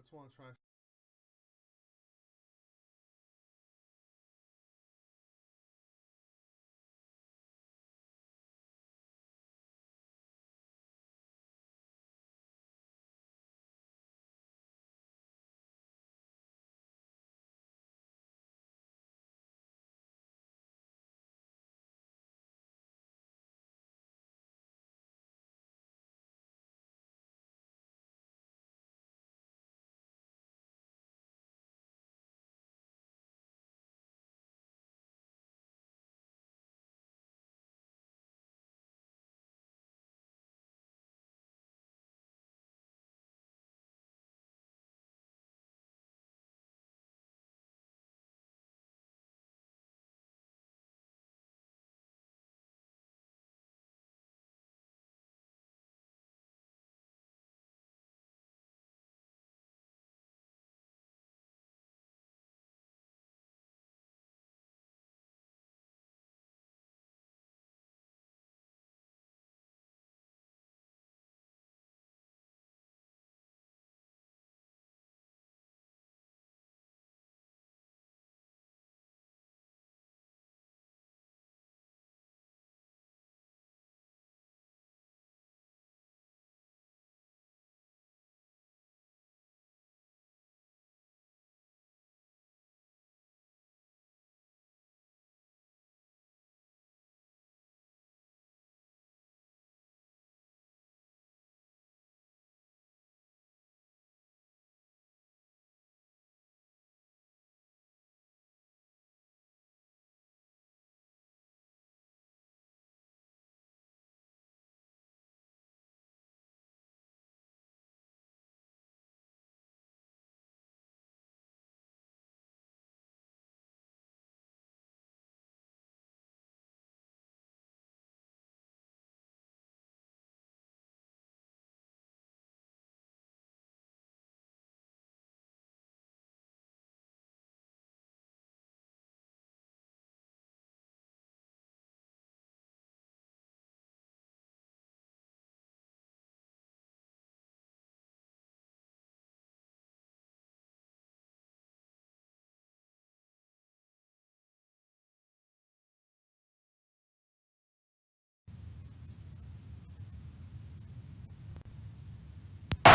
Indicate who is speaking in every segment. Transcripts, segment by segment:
Speaker 1: just want to try.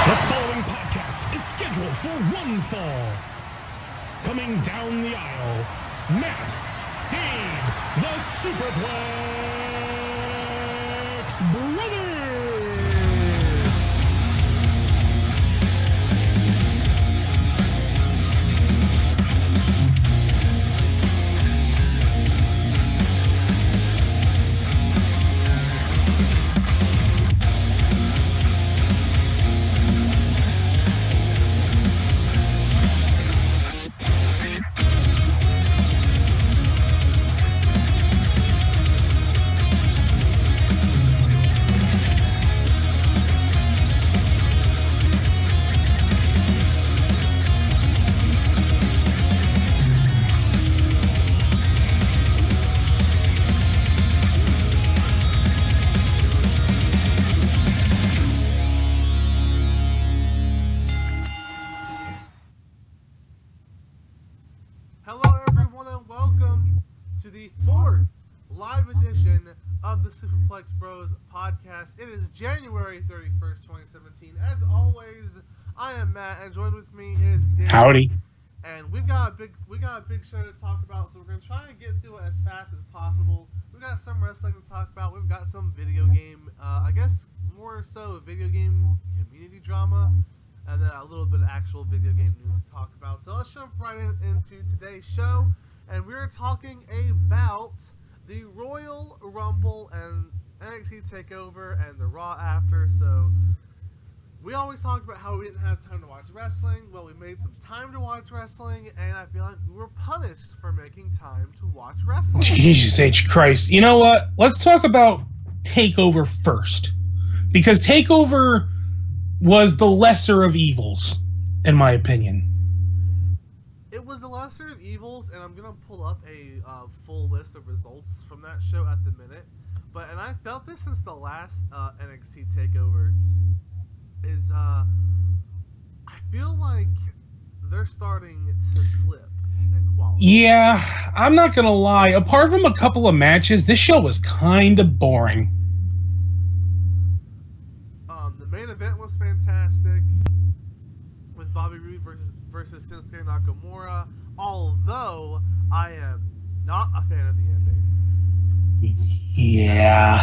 Speaker 2: The following podcast is scheduled for one fall. Coming down the aisle, Matt, Dave, the Superplex Brothers.
Speaker 1: Hello, everyone, and welcome to the fourth live edition of the Superplex Bros podcast. It is January 31st, 2017. As always, I am Matt, and joined with me is Dave.
Speaker 3: Howdy.
Speaker 1: And we've got a big show to talk about, so we're gonna try and get through it as fast as possible. We've got some wrestling to talk about. We've got some video game, I guess more so video game community drama, and then a little bit of actual video game news to talk about. So let's jump right into today's show, and we're talking about the Royal Rumble and NXT Takeover and the Raw after. So we always talked about how we didn't have time to watch wrestling. Well, we made some time to watch wrestling, and I feel like we were punished for making time to watch wrestling.
Speaker 3: Jesus H. Christ. You know what? Let's talk about TakeOver first. Because TakeOver was the lesser of evils, in my opinion.
Speaker 1: It was the lesser of evils, and I'm going to pull up a full list of results from that show at the minute. And I felt this since the last NXT TakeOver, is I feel like they're starting to slip in quality.
Speaker 3: Yeah, I'm not gonna lie. Apart from a couple of matches, this show was kind of boring.
Speaker 1: The main event was fantastic with Bobby Roode versus Shinsuke Nakamura. Although I am not a fan of the ending.
Speaker 3: Yeah.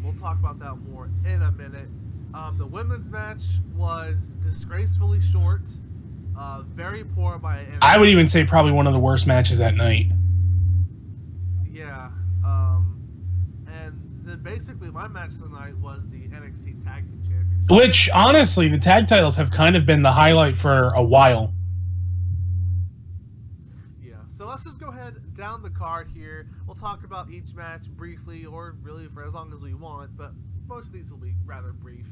Speaker 1: We'll talk about that more in a minute. The women's match was disgracefully short. Very poor by NXT.
Speaker 3: I would even say probably one of the worst matches that night.
Speaker 1: Yeah. And then basically my match of the night was the NXT Tag Team Championship.
Speaker 3: Which, honestly, the tag titles have kind of been the highlight for a while.
Speaker 1: Yeah. So let's just go ahead down the card here. We'll talk about each match briefly, or really for as long as we want, but most of these will be rather brief.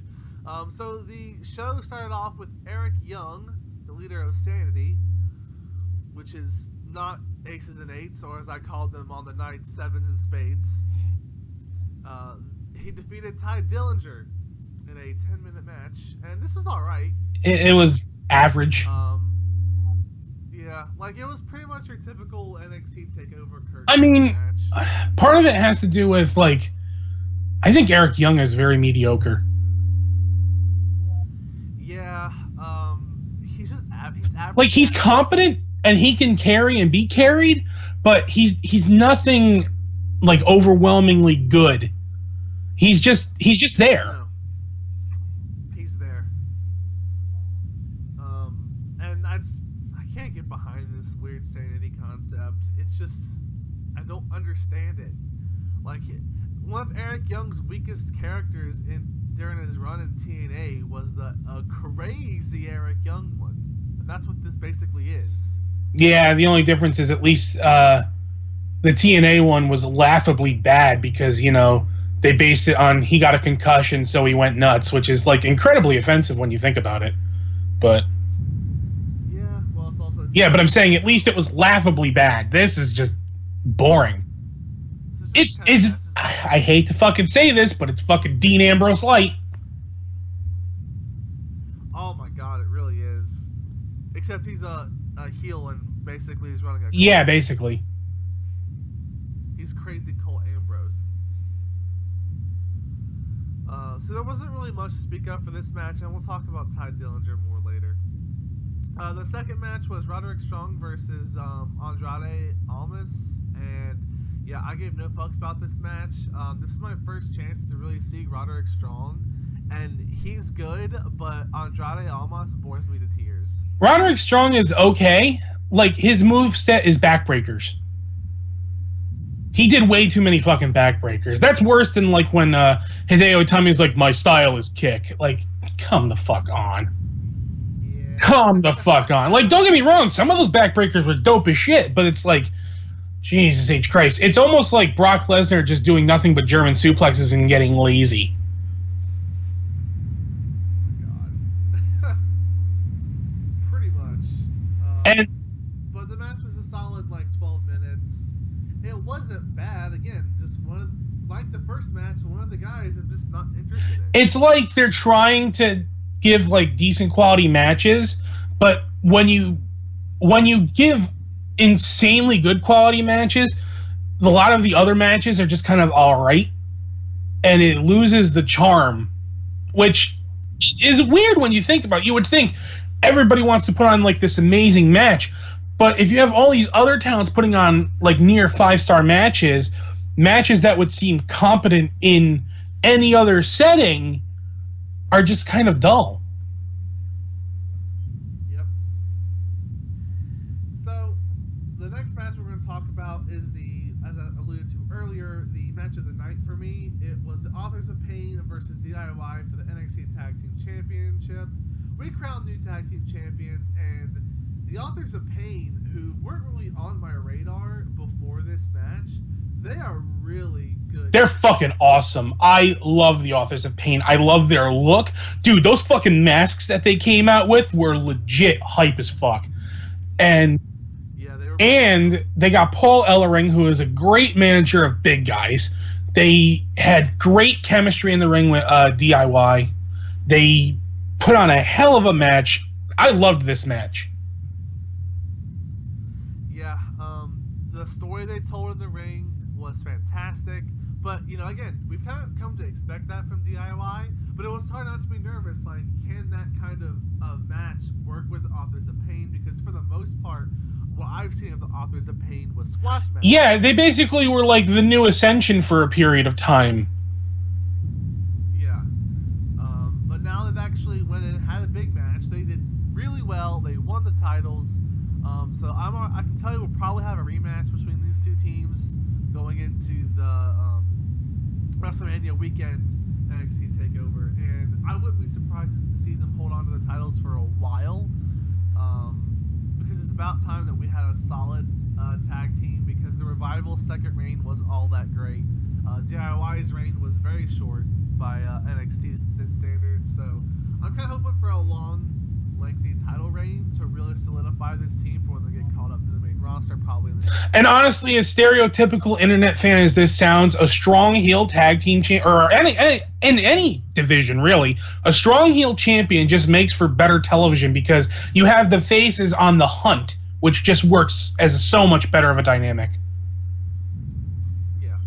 Speaker 1: So the show started off with Eric Young, the leader of Sanity, which is not Aces and Eights, or as I called them on the night, Sevens and Spades. He defeated Ty Dillinger in a 10-minute match, and this is alright.
Speaker 3: It was average.
Speaker 1: Yeah, like it was pretty much your typical NXT TakeOver Kurt
Speaker 3: I mean,
Speaker 1: match.
Speaker 3: Part of it has to do with, like, I think Eric Young is very mediocre.
Speaker 1: Yeah, he's just he's average.
Speaker 3: Like, he's competent and he can carry and be carried, but he's nothing like overwhelmingly good. He's just there.
Speaker 1: No. He's there. And I can't get behind this weird Sanity concept. It's just I don't understand it. Like one of Eric Young's weakest characters during his run in TNA was the crazy Eric Young one, and that's what this basically is.
Speaker 3: Yeah, the only difference is at least the TNA one was laughably bad because, you know, they based it on he got a concussion so he went nuts, which is like incredibly offensive when you think about it. But
Speaker 1: yeah, well, it's also
Speaker 3: yeah, but I'm saying at least it was laughably bad. This is just boring. It's I hate to fucking say this, but it's fucking Dean Ambrose light.
Speaker 1: Oh my god, it really is. Except he's a heel and basically he's running a cult.
Speaker 3: Yeah, basically.
Speaker 1: He's crazy Cole Ambrose. So there wasn't really much to speak of for this match, and we'll talk about Ty Dillinger more later. The second match was Roderick Strong versus Andrade Almas, and yeah, I gave no fucks about this match. This is my first chance to really see Roderick Strong, and he's good, but Andrade Almas bores me to tears.
Speaker 3: Roderick Strong is okay. Like, his moveset is backbreakers. He did way too many fucking backbreakers. That's worse than, like, when Hideo Itami's like, my style is kick. Like, come the fuck on.
Speaker 1: Yeah.
Speaker 3: Come the fuck on. Like, don't get me wrong, some of those backbreakers were dope as shit, but it's like, Jesus H. Christ. It's almost like Brock Lesnar just doing nothing but German suplexes and getting lazy.
Speaker 1: God. Pretty much.
Speaker 3: And
Speaker 1: But the match was a solid, like, 12 minutes. It wasn't bad. Again, just like the first match, one of the guys I'm just not interested in.
Speaker 3: it's like they're trying to give, like, decent quality matches, but when you give insanely good quality matches, a lot of the other matches are just kind of alright, and it loses the charm, which is weird when you think about it. You would think everybody wants to put on, like, this amazing match, but if you have all these other talents putting on, like, near 5-star matches that would seem competent in any other setting are just kind of dull.
Speaker 1: Yep. So, the next match we're going to talk about is as I alluded to earlier, the match of the night for me. It was the Authors of Pain versus DIY for the NXT Tag Team Championship. We crowned new Tag Team Champions, and the Authors of Pain, who weren't really on my radar before this match, they are really good.
Speaker 3: They're fucking awesome. I love the Authors of Pain. I love their look. Dude, those fucking masks that they came out with were legit hype as fuck. And they got Paul Ellering, who is a great manager of big guys. They had great chemistry in the ring with DIY. They put on a hell of a match. I loved this match.
Speaker 1: Yeah, the story they told in the ring was fantastic. But, you know, again, we've kind of come to expect that from DIY, but it was hard not to be nervous. Like, can that kind of match work with Authors of Pain? Because for the most part, what I've seen of the Authors of Pain was squash matches.
Speaker 3: Yeah, they basically were like the new Ascension for a period of time.
Speaker 1: Yeah. But now they've actually went in and had a big match. They did really well. They won the titles. So I can tell you we'll probably have a rematch between these two teams going into the WrestleMania weekend NXT TakeOver, and I wouldn't be surprised to see them hold on to the titles for a while, because it's about time that we had a solid tag team, because the Revival's second reign wasn't all that great. DIY's reign was very short by NXT's standards, so I'm kind of hoping for a long, lengthy title reign to really solidify this team for when they get called up to the main roster, probably.
Speaker 3: And honestly, as stereotypical internet fan as this sounds, a strong heel tag team or in any division really, a strong heel champion just makes for better television, because you have the faces on the hunt, which just works as so much better of a dynamic.
Speaker 1: Yeah.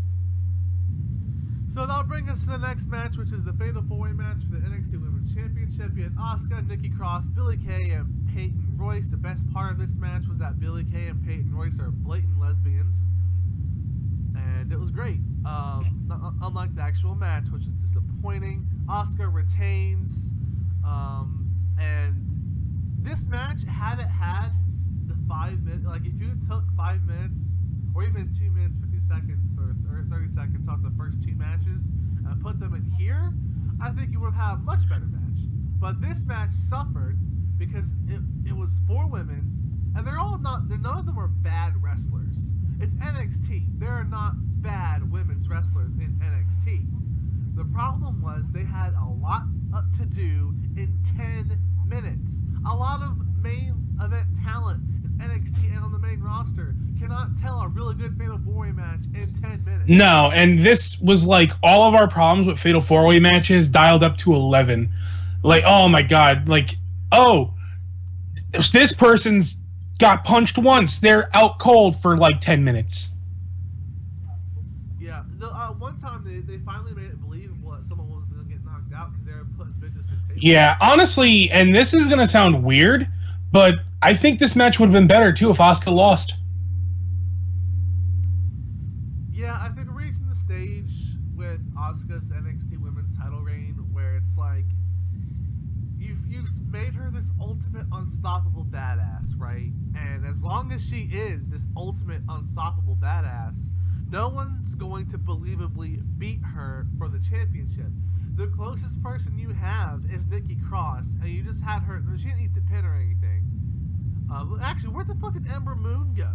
Speaker 1: So that'll bring us to the next match, which is the Fatal 4-Way match for the NXT Women's Championship. You had Asuka, Nikki Cross, Billie Kay, and Peyton Royce. The best part of this match was that Billie Kay and Peyton Royce are blatant lesbians, and it was great. Unlike the actual match, which was disappointing, Asuka retains, and this match, had it had the 5 minutes, like if you took 5 minutes, or even 2 minutes, 50 seconds, or 30 seconds off the first two matches, and put them in here, I think you would have had a much better match. But this match suffered because it was 4 women, and none of them are bad wrestlers. It's NXT. There are not bad women's wrestlers in NXT. The problem was they had a lot to do in 10 minutes. A lot of main event talent in NXT and on the main roster cannot tell a really good Fatal 4-Way match in 10 minutes.
Speaker 3: No, and this was like all of our problems with Fatal 4-Way matches dialed up to 11. Like, oh my god, like, oh, this person's got punched once, they're out cold for like 10 minutes.
Speaker 1: Yeah, one time they finally made it believable that someone was going to get knocked out because they were putting bitches to the table.
Speaker 3: Yeah, honestly, and this is going to sound weird, but I think this match would have been better too if Asuka lost.
Speaker 1: Yeah, I think we're reaching the stage with Asuka's NXT Women's title reign where it's like you've made her this ultimate unstoppable badass, right? And as long as she is this ultimate unstoppable badass, no one's going to believably beat her for the championship. The closest person you have is Nikki Cross, and you just had her. She didn't eat the pin or anything. Actually, where the fuck did Ember Moon go?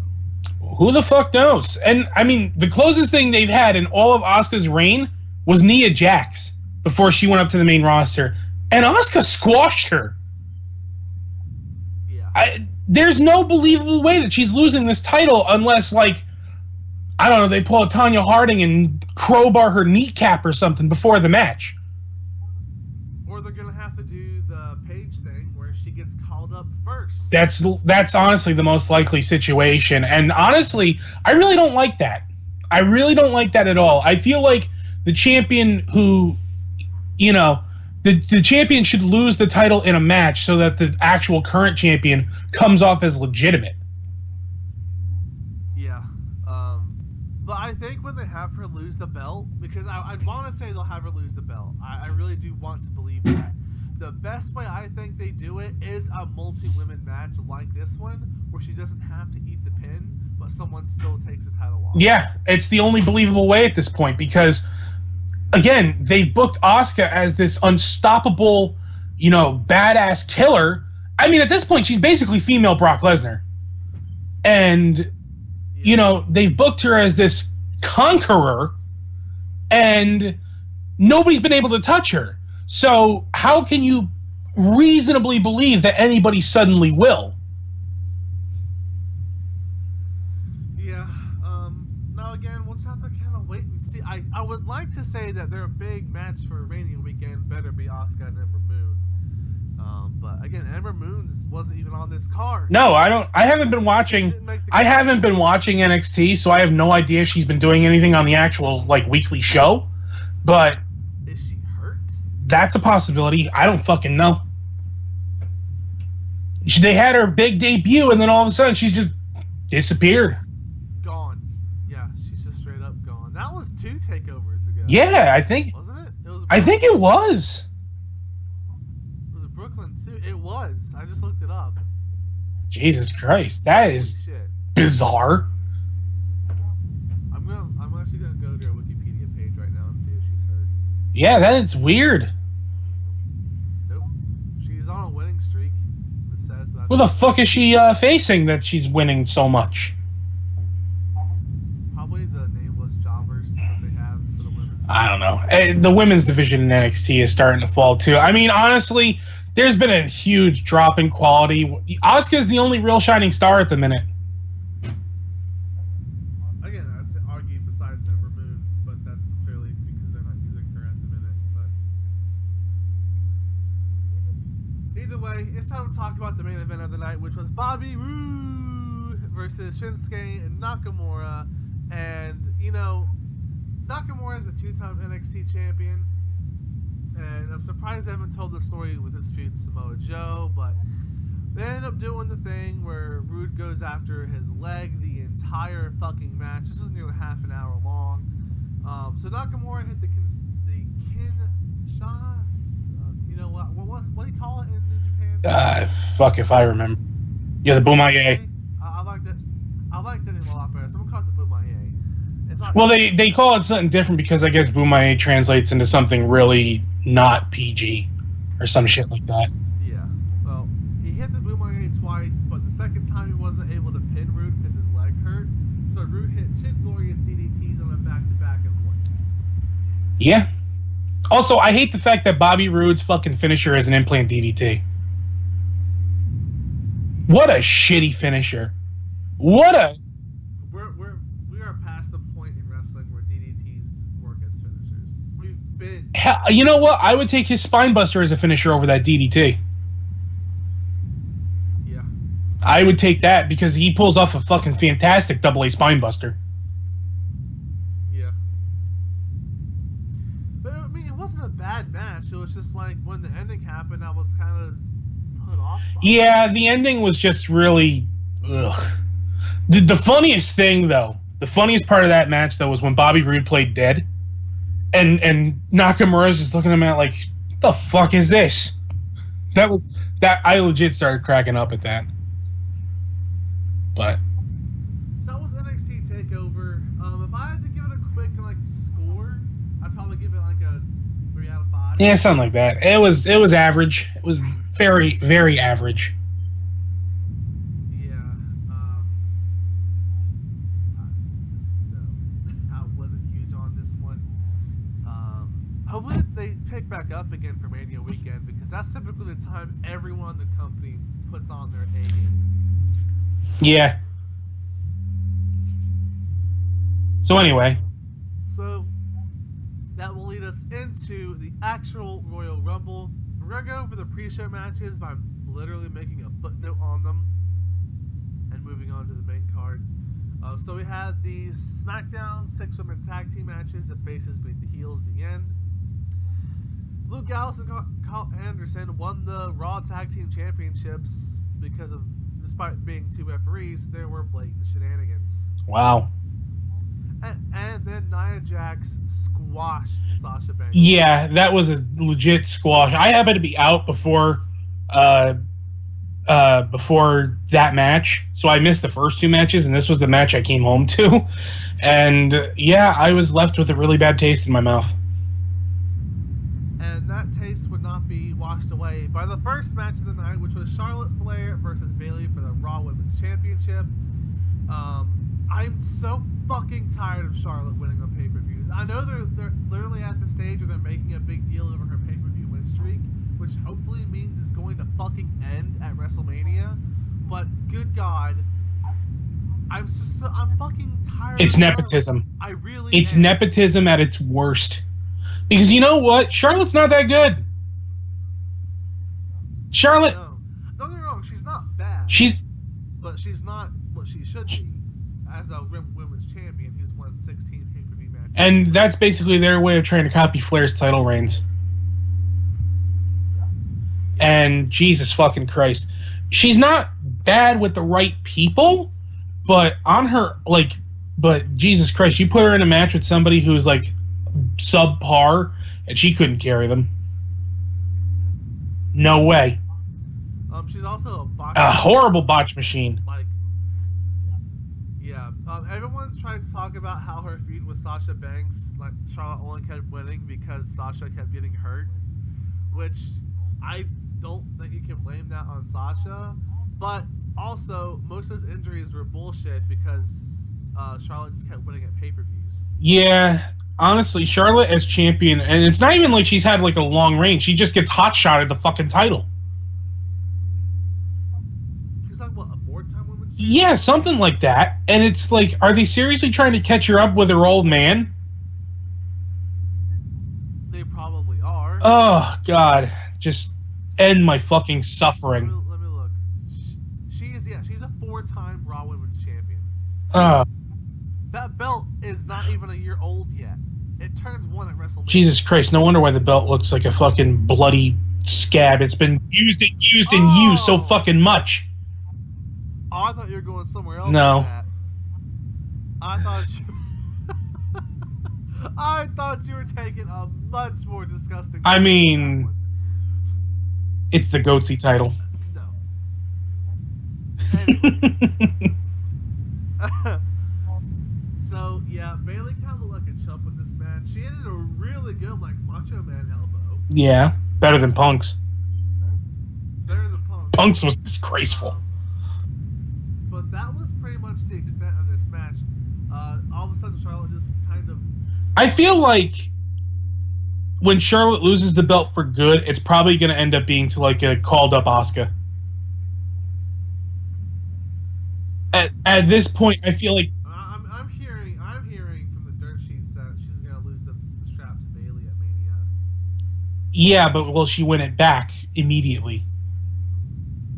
Speaker 3: Who the fuck knows? And I mean, the closest thing they've had in all of Asuka's reign was Nia Jax before she went up to the main roster, and Asuka squashed her.
Speaker 1: Yeah.
Speaker 3: There's no believable way that she's losing this title unless, like, I don't know, they pull a Tanya Harding and crowbar her kneecap or something before the match.
Speaker 1: Or they're gonna have to do the Paige thing where she gets called up first.
Speaker 3: That's honestly the most likely situation. And honestly, I really don't like that. I really don't like that at all. I feel like the champion who, you know, the champion should lose the title in a match so that the actual current champion comes off as legitimate.
Speaker 1: Yeah. But I think when they have her lose the belt, because I'd want to say they'll have her lose the belt. I really do want to believe that. The best way I think they do it is a multi-women match like this one, where she doesn't have to eat the pin, but someone still takes the title off.
Speaker 3: Yeah, it's the only believable way at this point, because, again, they've booked Asuka as this unstoppable, you know, badass killer. I mean, at this point, she's basically female Brock Lesnar. And, you know, they've booked her as this conqueror, and nobody's been able to touch her. So how can you reasonably believe that anybody suddenly will?
Speaker 1: Yeah. Now again, we'll just have to kind of wait and see. I would like to say that their big match for Mania weekend better be Asuka and Ember Moon. But again, Amber Moons wasn't even on this card.
Speaker 3: No, I don't. I haven't been watching. I haven't been watching NXT, so I have no idea if she's been doing anything on the actual like weekly show. But
Speaker 1: is she hurt?
Speaker 3: That's a possibility. I don't fucking know. They had her big debut, and then all of a sudden, she's just disappeared.
Speaker 1: Gone. Yeah, she's just straight up gone. That was 2 takeovers ago.
Speaker 3: Yeah, I think.
Speaker 1: Wasn't it? It was.
Speaker 3: I think it was.
Speaker 1: It was Brooklyn too. It was. I just looked it up.
Speaker 3: Jesus Christ, that is bizarre.
Speaker 1: I'm actually gonna go to their Wikipedia page right now and see if she's hurt.
Speaker 3: Yeah, that's weird.
Speaker 1: Nope. She's on a winning streak. It says that.
Speaker 3: Who the fuck is she facing that she's winning so much?
Speaker 1: Probably the nameless jobbers that they have for the women's.
Speaker 3: I don't know. The women's division in NXT is starting to fall too. I mean, honestly, there's been a huge drop in quality. Asuka's the only real shining star at the minute.
Speaker 1: Again, I'd argue besides Ember Moon, but that's clearly because they're not using her at the minute. But either way, it's time to talk about the main event of the night, which was Bobby Roode versus Shinsuke Nakamura. And, you know, Nakamura is a 2-time NXT champion. And I'm surprised they haven't told the story with his feud with Samoa Joe, but they end up doing the thing where Roode goes after his leg the entire fucking match. This was nearly half an hour long. So Nakamura hit the Kinshasa. You know what do you call it in New Japan?
Speaker 3: Fuck if I remember. Yeah, the Bumaye.
Speaker 1: I like that name a lot better. So I'm gonna call it the Bumaye.
Speaker 3: Well, they call it something different because I guess Bumaye translates into something really not PG or some shit like that.
Speaker 1: Yeah. Well, he hit the Bumaye twice, but the second time he wasn't able to pin Roode because his leg hurt. So Roode hit 2 glorious DDTs on him back-to-back and won.
Speaker 3: Yeah. Also, I hate the fact that Bobby Roode's fucking finisher is an implant DDT. What a shitty finisher. What a...
Speaker 1: We are past the point in wrestling where DDTs work as finishers. We've been...
Speaker 3: Hell, you know what? I would take his Spinebuster as a finisher over that DDT.
Speaker 1: Yeah.
Speaker 3: I would take that because he pulls off a fucking fantastic double A Spinebuster.
Speaker 1: Yeah. But, I mean, it wasn't a bad match. It was just like when the ending happened, I was kind of put off by it.
Speaker 3: Yeah, the ending was just really... Ugh. The funniest thing, though, the funniest part of that match, though, was when Bobby Roode played dead, and Nakamura's just looking at him like, what the fuck is this? I legit started cracking up at that. But
Speaker 1: So that was NXT TakeOver. If I had to give it a quick score, I'd probably give it a 3 out of 5.
Speaker 3: yeah, something like that. It was average. It was very, very average.
Speaker 1: Hopefully they pick back up again for Mania weekend because that's typically the time everyone in the company puts on their A game.
Speaker 3: Yeah. So anyway.
Speaker 1: So that will lead us into the actual Royal Rumble. We're going to go over the pre-show matches by literally making a footnote on them and moving on to the main card. So we had the SmackDown 6-women tag team matches. The faces beat the heels at the end. Luke Gallows and Carl Anderson won the Raw Tag Team Championships because of, despite being 2 referees, there were blatant shenanigans.
Speaker 3: Wow.
Speaker 1: And then Nia Jax squashed Sasha Banks.
Speaker 3: Yeah, that was a legit squash. I happened to be out before that match, so I missed the first 2 matches, and this was the match I came home to. And yeah, I was left with a really bad taste in my mouth.
Speaker 1: And that taste would not be washed away by the first match of the night, which was Charlotte Flair versus Bayley for the Raw Women's Championship. I'm so fucking tired of Charlotte winning on pay-per-views. I know they're literally at the stage where they're making a big deal over her pay-per-view win streak, which hopefully means it's going to fucking end at WrestleMania. But good God, I'm fucking tired.
Speaker 3: It's
Speaker 1: of
Speaker 3: nepotism.
Speaker 1: Charlotte. I really.
Speaker 3: It's
Speaker 1: am.
Speaker 3: nepotism at its worst. Because you know what? Charlotte's not that good. Charlotte.
Speaker 1: No. but she's not what she should be as a women's champion who's won 16 pay-per-view matches.
Speaker 3: And that's basically their way of trying to copy Flair's title reigns. And Jesus fucking Christ, she's not bad with the right people, but on her but Jesus Christ, you put her in a match with somebody who's like subpar, and she couldn't carry them. No way.
Speaker 1: She's also
Speaker 3: a horrible botch machine.
Speaker 1: Everyone tries to talk about how her feud with Sasha Banks, like Charlotte only kept winning because Sasha kept getting hurt, which I don't think you can blame that on Sasha. But also, most of those injuries were bullshit because Charlotte just kept winning at pay-per-views.
Speaker 3: Yeah, honestly, Charlotte as champion, and it's not even like she's had like a long reign. She just gets hot-shotted the fucking title.
Speaker 1: She's like, what, a 4-time women's champion?
Speaker 3: Yeah, something like that. And it's like, are they seriously trying to catch her up with her old man?
Speaker 1: They probably are.
Speaker 3: Oh, God. Just end my fucking suffering.
Speaker 1: Let me look. She's a 4-time Raw Women's Champion. That belt is not even a year old yet. It turns 1 at WrestleMania.
Speaker 3: Jesus Christ, no wonder why the belt looks like a fucking bloody scab. It's been used so fucking much.
Speaker 1: Oh, I thought you were going somewhere else.
Speaker 3: No.
Speaker 1: With that. I thought you were taking a much more disgusting.
Speaker 3: I mean, it's the Goatsy title.
Speaker 1: No. Anyway. So yeah, Bayley kind of looked like a chump in this match. She ended a really good Macho Man elbow.
Speaker 3: Yeah, better than Punk's.
Speaker 1: Better than Punk's.
Speaker 3: Punk's was disgraceful.
Speaker 1: But that was pretty much the extent of this match. All of a sudden, Charlotte just kind of...
Speaker 3: I feel like when Charlotte loses the belt for good, it's probably going to end up being to like a called-up Asuka. At this point, I feel like...
Speaker 1: I'm hearing from the dirt sheets that she's going to lose the strap to Bayley at Mania.
Speaker 3: Yeah, but will she win it back immediately?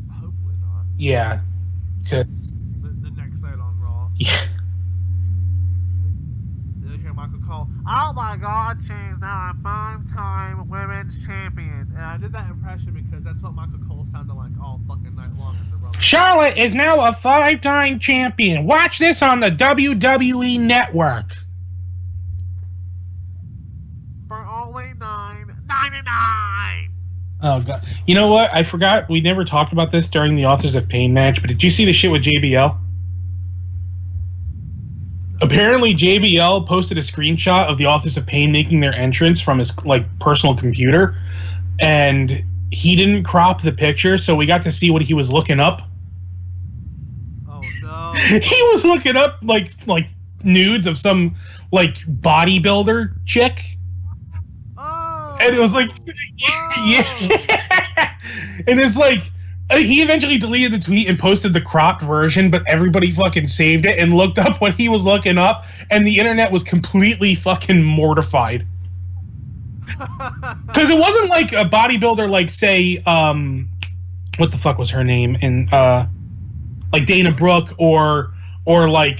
Speaker 1: Hopefully not.
Speaker 3: Yeah, because...
Speaker 1: The next night on Raw.
Speaker 3: Yeah.
Speaker 1: Then you hear Michael call, "Oh my God, she's now a 5-time women's champion." And I did that impression because that's what Michael Cole sounded like all fucking night long at the Raw.
Speaker 3: Charlotte is now a 5-time champion. Watch this on the WWE Network.
Speaker 1: For only $9.99.
Speaker 3: Oh, God. You know what? I forgot. We never talked about this during the Authors of Pain match, but did you see the shit with JBL? Apparently, JBL posted a screenshot of the Authors of Pain making their entrance from his personal computer, and he didn't crop the picture, so we got to see what he was looking up.
Speaker 1: Oh, no.
Speaker 3: He was looking up, like nudes of some, bodybuilder chick.
Speaker 1: Oh.
Speaker 3: And it was like, yeah. And it's like, he eventually deleted the tweet and posted the cropped version, but everybody fucking saved it and looked up what he was looking up, and the internet was completely fucking mortified. Because it wasn't like a bodybuilder, like, say, what the fuck was her name? In, like Dana Brooke or like,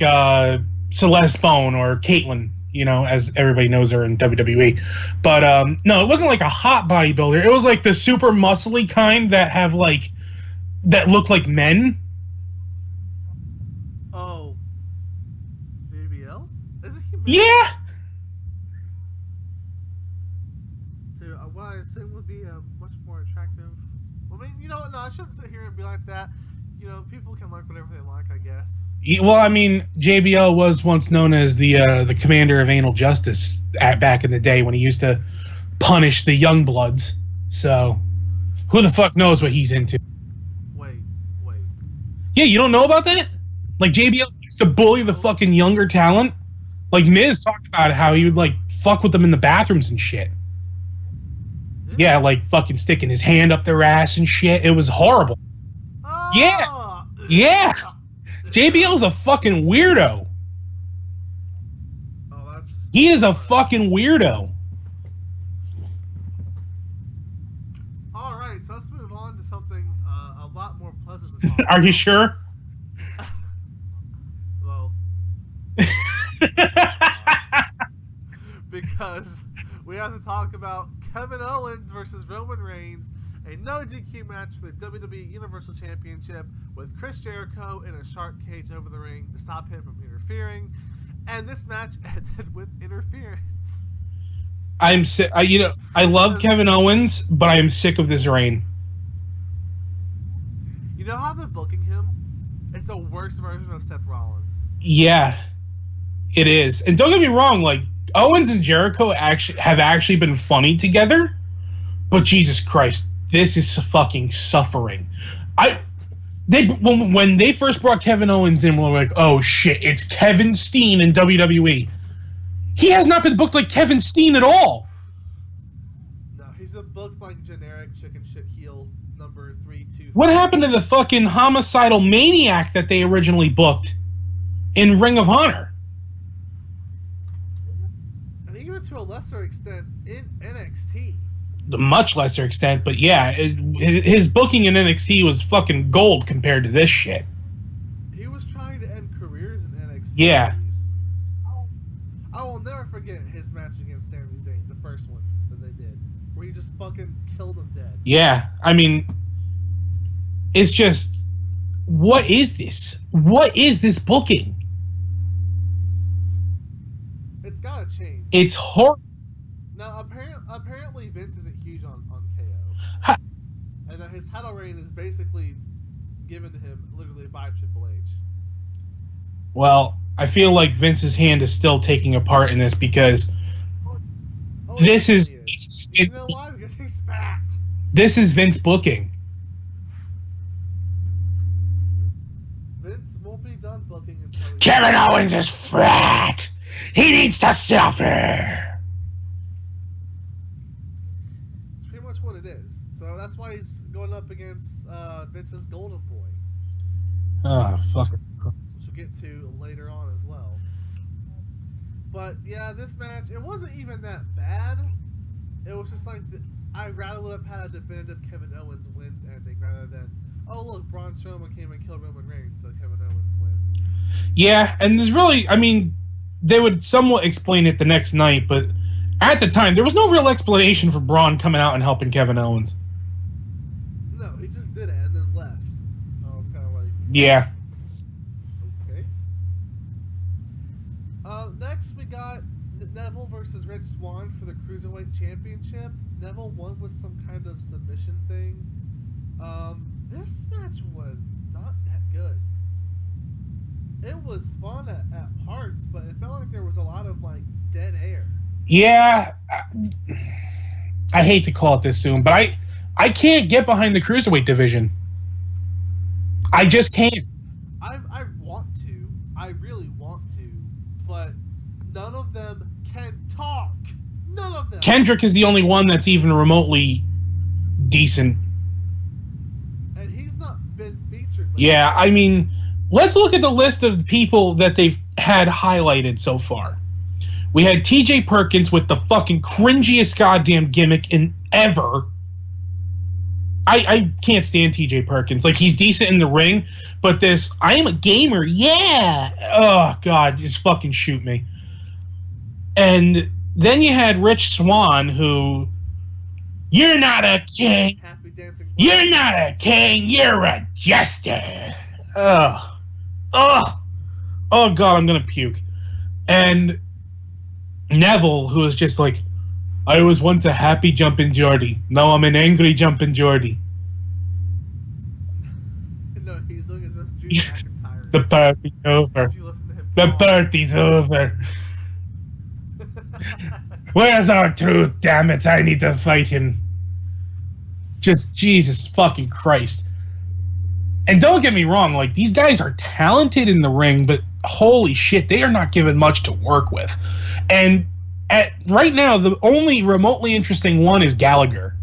Speaker 3: Celeste Bone or Caitlyn, as everybody knows her in WWE. But, no, it wasn't like a hot bodybuilder. It was like the super muscly kind that have, that look like men.
Speaker 1: Oh. JBL? Isn't he married?
Speaker 3: Yeah.
Speaker 1: To what I assume would be a much more attractive... I mean, no, I shouldn't sit here and be like that. People can like whatever they like, I guess.
Speaker 3: Well, I mean, JBL was once known as the commander of anal justice back in the day when he used to punish the young bloods. So, who the fuck knows what he's into?
Speaker 1: Wait.
Speaker 3: Yeah, you don't know about that? Like, JBL used to bully the fucking younger talent. Like, Miz talked about how he would, fuck with them in the bathrooms and shit. Yeah, fucking sticking his hand up their ass and shit. It was horrible.
Speaker 1: Oh.
Speaker 3: Yeah. JBL's a fucking weirdo.
Speaker 1: Oh,
Speaker 3: he is a fucking weirdo.
Speaker 1: Alright, so let's move on to something a lot more pleasant is impossible.
Speaker 3: Are you sure?
Speaker 1: Well, because we have to talk about Kevin Owens versus Roman Reigns, a no DQ match for the WWE Universal Championship with Chris Jericho in a shark cage over the ring to stop him from interfering, and this match ended with interference.
Speaker 3: I'm sick. I love Kevin Owens, but I am sick of this reign.
Speaker 1: You know how they're booking him? It's a worse version of Seth Rollins.
Speaker 3: Yeah, it is. And don't get me wrong, like Owens and Jericho have actually been funny together, but Jesus Christ, this is fucking suffering. When they first brought Kevin Owens in, we were like, oh shit, it's Kevin Steen in WWE. He has not been booked like Kevin Steen at all.
Speaker 1: No, he's been booked like generic chicken shit heel number 3, 2.
Speaker 3: What happened to the fucking homicidal maniac that they originally booked in Ring of Honor?
Speaker 1: And even to a lesser extent in NXT.
Speaker 3: A much lesser extent, but yeah, his booking in NXT was fucking gold compared to this shit.
Speaker 1: He was trying to end careers in NXT.
Speaker 3: Yeah.
Speaker 1: I will never forget his match against Sami Zayn, the first one that they did, where he just fucking killed him dead.
Speaker 3: Yeah, I mean, it's just, what is this? What is this booking?
Speaker 1: It's gotta change.
Speaker 3: It's horrible.
Speaker 1: Now, apparently Vince isn't huge on KO. And that his title reign is basically given to him literally by Triple H.
Speaker 3: Well, I feel like Vince's hand is still taking a part in this because this is Vince.
Speaker 1: You know why? Because he's fat.
Speaker 3: This is Vince booking.
Speaker 1: Vince won't be done booking until
Speaker 3: Kevin Owens is fat. He needs to suffer.
Speaker 1: It's pretty much what it is. So that's why he's going up against Vince's Golden Boy.
Speaker 3: Oh, fuck.
Speaker 1: Which we'll get to later on as well. But yeah, this match, it wasn't even that bad. It was just like, I rather would have had a definitive Kevin Owens wins ending rather than, oh look, Braun Strowman came and killed Roman Reigns, so Kevin Owens wins.
Speaker 3: Yeah, and there's really, I mean, they would somewhat explain it the next night, but at the time, there was no real explanation for Braun coming out and helping Kevin Owens.
Speaker 1: No, he just did it and then left. I was kind of like,
Speaker 3: yeah.
Speaker 1: Okay. Next, we got Neville versus Rich Swann for the Cruiserweight Championship. Neville won with some kind of submission thing. This match was not that good. It was fun at parts, but it felt like there was a lot of like dead air.
Speaker 3: Yeah, I hate to call it this soon, but I can't get behind the Cruiserweight division. I just can't.
Speaker 1: I want to. I really want to. But none of them can talk. None of them.
Speaker 3: Kendrick is the only one that's even remotely decent.
Speaker 1: And he's not been featured.
Speaker 3: Yeah, I mean, let's look at the list of the people that they've had highlighted so far. We had TJ Perkins with the fucking cringiest goddamn gimmick in ever. I can't stand TJ Perkins. Like, he's decent in the ring, but this, I am a gamer, yeah! Oh, God, just fucking shoot me. And then you had Rich Swann, who, you're not a king.
Speaker 1: Happy dancing.
Speaker 3: You're not a king, you're a jester. Ugh. Ugh. Oh, God, I'm gonna puke. And Neville, who is just like, I was once a happy jumping Geordie. Now I'm an angry jumping Geordie.
Speaker 1: No, he's doing his best Drew McIntyre.
Speaker 3: The party's over.
Speaker 1: If you listen to him
Speaker 3: The
Speaker 1: talk.
Speaker 3: party's over. Where's our truth, damn it? I need to fight him. Just Jesus fucking Christ. And don't get me wrong, like, these guys are talented in the ring, but holy shit, they are not given much to work with. And right now, the only remotely interesting one is Gallagher.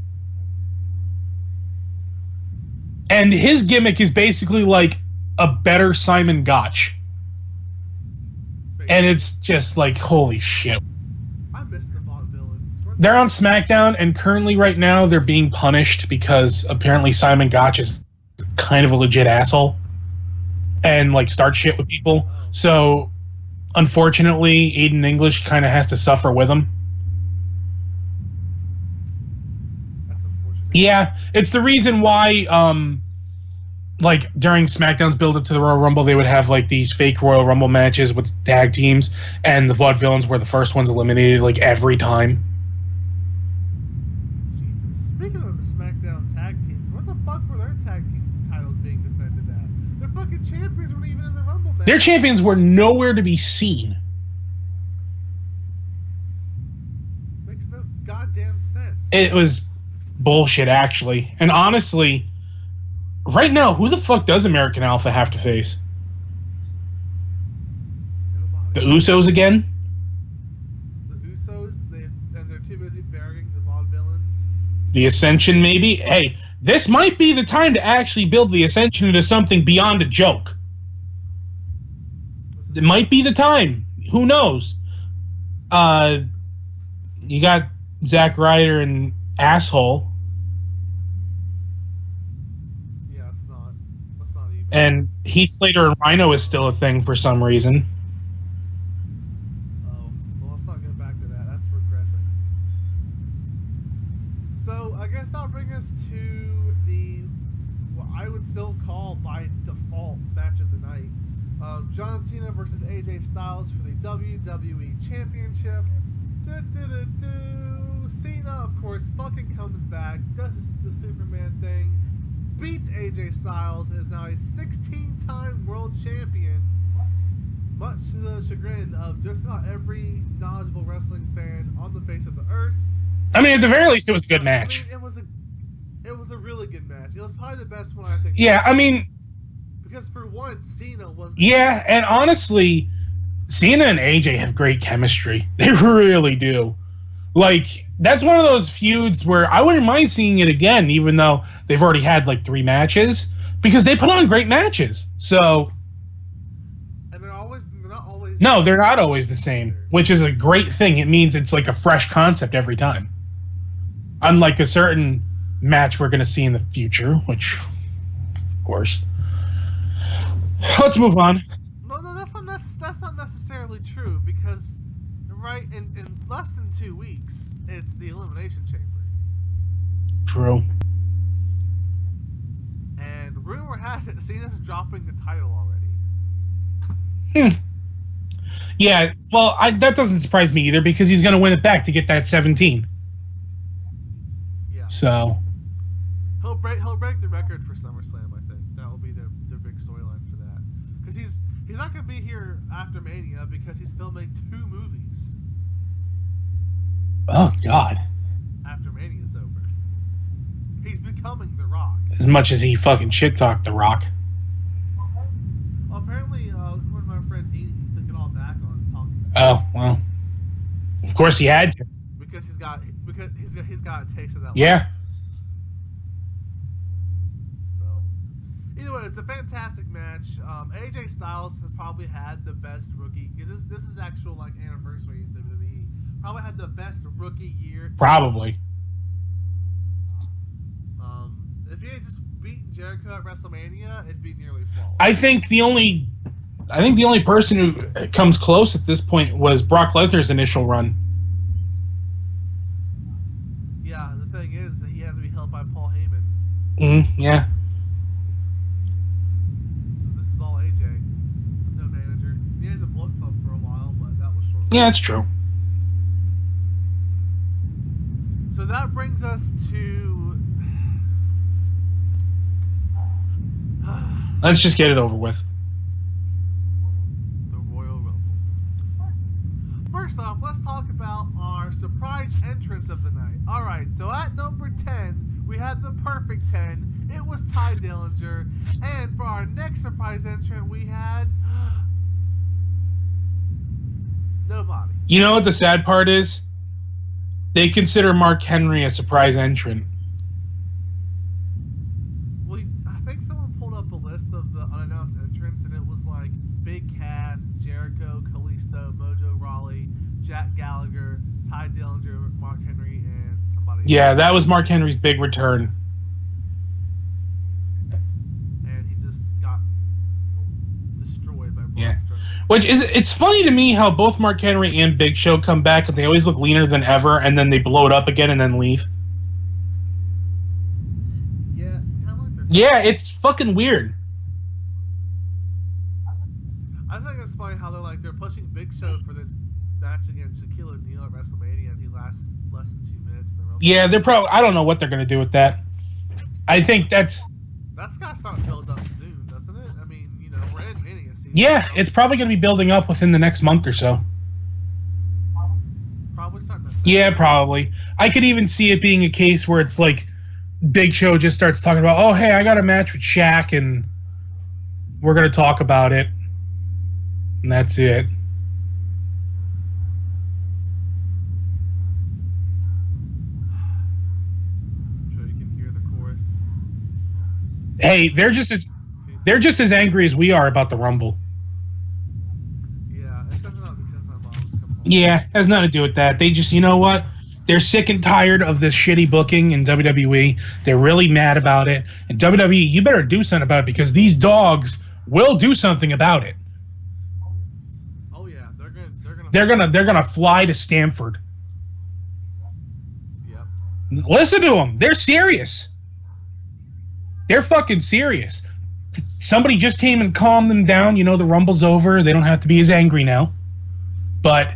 Speaker 3: And his gimmick is basically like a better Simon Gotch. And it's just like, holy shit.
Speaker 1: I miss the vaudevillains.
Speaker 3: They're on SmackDown, and currently right now they're being punished because apparently Simon Gotch is kind of a legit asshole and like start shit with people. So unfortunately, Aiden English kind of has to suffer with him.
Speaker 1: That's unfortunate.
Speaker 3: Yeah, it's the reason why, like during SmackDown's build up to the Royal Rumble, they would have like these fake Royal Rumble matches with tag teams, and the Vaudevillains were the first ones eliminated like every time.
Speaker 1: Jesus. Speaking of the SmackDown tag teams, what the fuck were their tag team titles being defended at? Their fucking champions weren't even in the Rumble match.
Speaker 3: Their champions were nowhere to be seen.
Speaker 1: Makes no goddamn sense.
Speaker 3: It was bullshit, actually. And honestly, right now, who the fuck does American Alpha have to face?
Speaker 1: Nobody.
Speaker 3: The Usos again?
Speaker 1: The Usos, and they're too busy burying the Vaudevillains.
Speaker 3: The Ascension, maybe? Hey, this might be the time to actually build the Ascension into something beyond a joke. It might be the time. Who knows? You got Zack Ryder and Asshole.
Speaker 1: Yeah, let's not even.
Speaker 3: And Heath Slater and Rhino is still a thing for some reason.
Speaker 1: Oh, well, let's not get back to that. That's regressing. So, I guess that'll bring us to what I would still call by default match of the night. John Cena versus AJ Styles for the WWE Championship. Cena, of course, fucking comes back, does the Superman thing, beats AJ Styles, is now a 16-time world champion, much to the chagrin of just about every knowledgeable wrestling fan on the face of the earth.
Speaker 3: I mean, at the very least, it was a good match.
Speaker 1: I mean, it was a really good match. It was probably the best one, I think.
Speaker 3: Yeah, I mean...
Speaker 1: Because for once, Cena was...
Speaker 3: Yeah, and honestly, Cena and AJ have great chemistry. They really do. Like, that's one of those feuds where I wouldn't mind seeing it again, even though they've already had, like, 3 matches, because they put on great matches. So...
Speaker 1: And they're not always...
Speaker 3: No, they're not always the same, which is a great thing. It means it's, like, a fresh concept every time. Unlike a certain match we're going to see in the future, which, of course... Let's move on.
Speaker 1: No, that's not necessarily true, because right in less than 2 weeks, it's the Elimination Chamber.
Speaker 3: True.
Speaker 1: And rumor has it Cena's dropping the title already.
Speaker 3: Yeah, well, that doesn't surprise me either, because he's going to win it back to get that 17.
Speaker 1: Yeah.
Speaker 3: So
Speaker 1: He'll break the record for SummerSlam, I think. That will be their big storyline for that. Because he's not going to be here after Mania because he's filming 2 movies.
Speaker 3: Oh, God.
Speaker 1: After Mania's over. He's becoming The Rock.
Speaker 3: As much as he fucking shit-talked The Rock.
Speaker 1: Well, apparently, according to my friend Dean, he took it all back on talking stuff.
Speaker 3: Oh, well. Of course he had to.
Speaker 1: Because he's got a taste of that
Speaker 3: Yeah.
Speaker 1: life. Either way, it's a fantastic match. AJ Styles has probably had the best rookie. This is actual like anniversary in WWE. Probably had the best rookie year.
Speaker 3: Probably.
Speaker 1: If he had just beaten Jericho at WrestleMania, it'd be nearly flawless.
Speaker 3: I think the only person who comes close at this point was Brock Lesnar's initial run.
Speaker 1: Yeah, the thing is that he had to be held by Paul Heyman.
Speaker 3: Yeah.
Speaker 1: This is all AJ. No manager. He had the Bullet Club for a while, but that was short.
Speaker 3: Yeah, that's true.
Speaker 1: So that brings us to...
Speaker 3: Let's just get it over with.
Speaker 1: The Royal Rumble. First off, let's talk about our surprise entrance of the night. Alright, so at number 10, we had the perfect 10. It was Ty Dillinger. And for our next surprise entrant, we had... nobody.
Speaker 3: You know what the sad part is? They consider Mark Henry a surprise entrant.
Speaker 1: Well, I think someone pulled up a list of the unannounced entrants, and it was like Big Cass, Jericho, Kalisto, Mojo Rawley, Jack Gallagher, Ty Dillinger, Mark Henry, and somebody
Speaker 3: Yeah,
Speaker 1: else.
Speaker 3: that was Mark Henry's big return.
Speaker 1: got destroyed by Braun
Speaker 3: Yeah.
Speaker 1: Strowman.
Speaker 3: Which is, it's funny to me how both Mark Henry and Big Show come back and they always look leaner than ever, and then they blow it up again and then leave.
Speaker 1: Yeah, it's kind of like they're...
Speaker 3: Yeah, it's fucking weird.
Speaker 1: I think it's funny how they're pushing Big Show for this match against Shaquille O'Neal at WrestleMania, and he lasts less than 2 minutes in the Rumble.
Speaker 3: Yeah, they're probably... I don't know what they're going to do with that. I think that's
Speaker 1: got to start build up soon, doesn't it? I mean, you know, we're in Mania season.
Speaker 3: Yeah, it's probably going to be building up within the next month or so.
Speaker 1: Probably starting to...
Speaker 3: Yeah, probably. I could even see it being a case where it's like Big Show just starts talking about, oh, hey, I got a match with Shaq, and we're going to talk about it. And that's it.
Speaker 1: I'm sure you can hear the chorus.
Speaker 3: Hey, they're just as angry as we are about the Rumble.
Speaker 1: Yeah, it's definitely not because my mom's come home.
Speaker 3: Yeah, has nothing to do with that. They just, you know what? They're sick and tired of this shitty booking in WWE. They're really mad about it. And WWE, you better do something about it because these dogs will do something about it.
Speaker 1: Oh yeah,
Speaker 3: They're gonna fly to Stamford.
Speaker 1: Yep.
Speaker 3: Listen to them. They're serious. They're fucking serious. Somebody just came and calmed them down. You know, the Rumble's over. They don't have to be as angry now. But,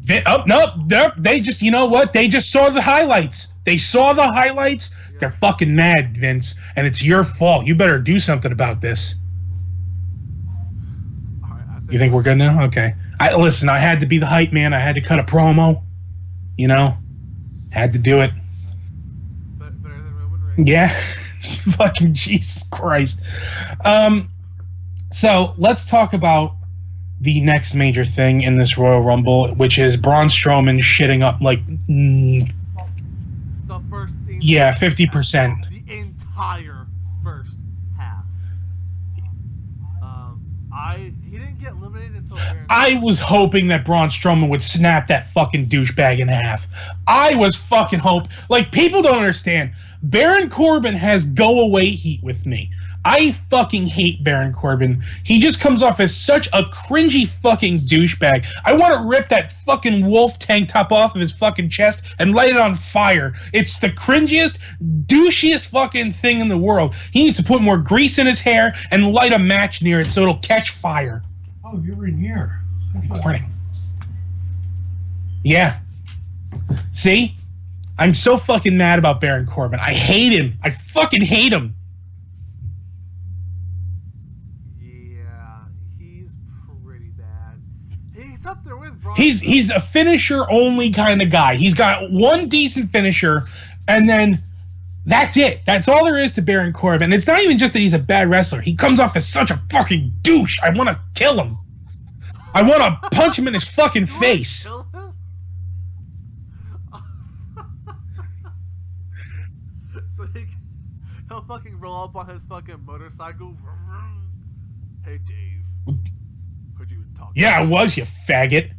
Speaker 3: they just, you know what? They just saw the highlights. They saw the highlights.
Speaker 1: Yeah.
Speaker 3: They're fucking mad, Vince. And it's your fault. You better do something about this.
Speaker 1: All right,
Speaker 3: You think we're good now? Okay. Listen, I had to be the hype man. I had to cut a promo. You know? Had to do it.
Speaker 1: better than Roman Reigns?
Speaker 3: Yeah. Fucking Jesus Christ. So let's talk about the next major thing in this Royal Rumble, which is Braun Strowman shitting up like
Speaker 1: The first thing.
Speaker 3: yeah, 50%.
Speaker 1: The entire first half. He didn't get eliminated until Baron.
Speaker 3: I was hoping that Braun Strowman would snap that fucking douchebag in half. I was fucking like, people don't understand. Baron Corbin has go away heat with me. I fucking hate Baron Corbin. He just comes off as such a cringy fucking douchebag. I want to rip that fucking wolf tank top off of his fucking chest and light it on fire. It's the cringiest, douchiest fucking thing in the world. He needs to put more grease in his hair and light a match near it so it'll catch fire.
Speaker 2: Oh, you're in here.
Speaker 3: Recording. Yeah. See? I'm so fucking mad about Baron Corbin. I hate him. I fucking hate him.
Speaker 1: Yeah, he's pretty bad. He's up there with Braun.
Speaker 3: He's a finisher only kind of guy. He's got one decent finisher, and then that's it. That's all there is to Baron Corbin. It's not even just that he's a bad wrestler. He comes off as such a fucking douche. I want to kill him. I want to punch him in his fucking face.
Speaker 1: Kill him? So he'll fucking roll up on his fucking motorcycle. Hey Dave, heard you talk.
Speaker 3: Yeah, I was, you faggot.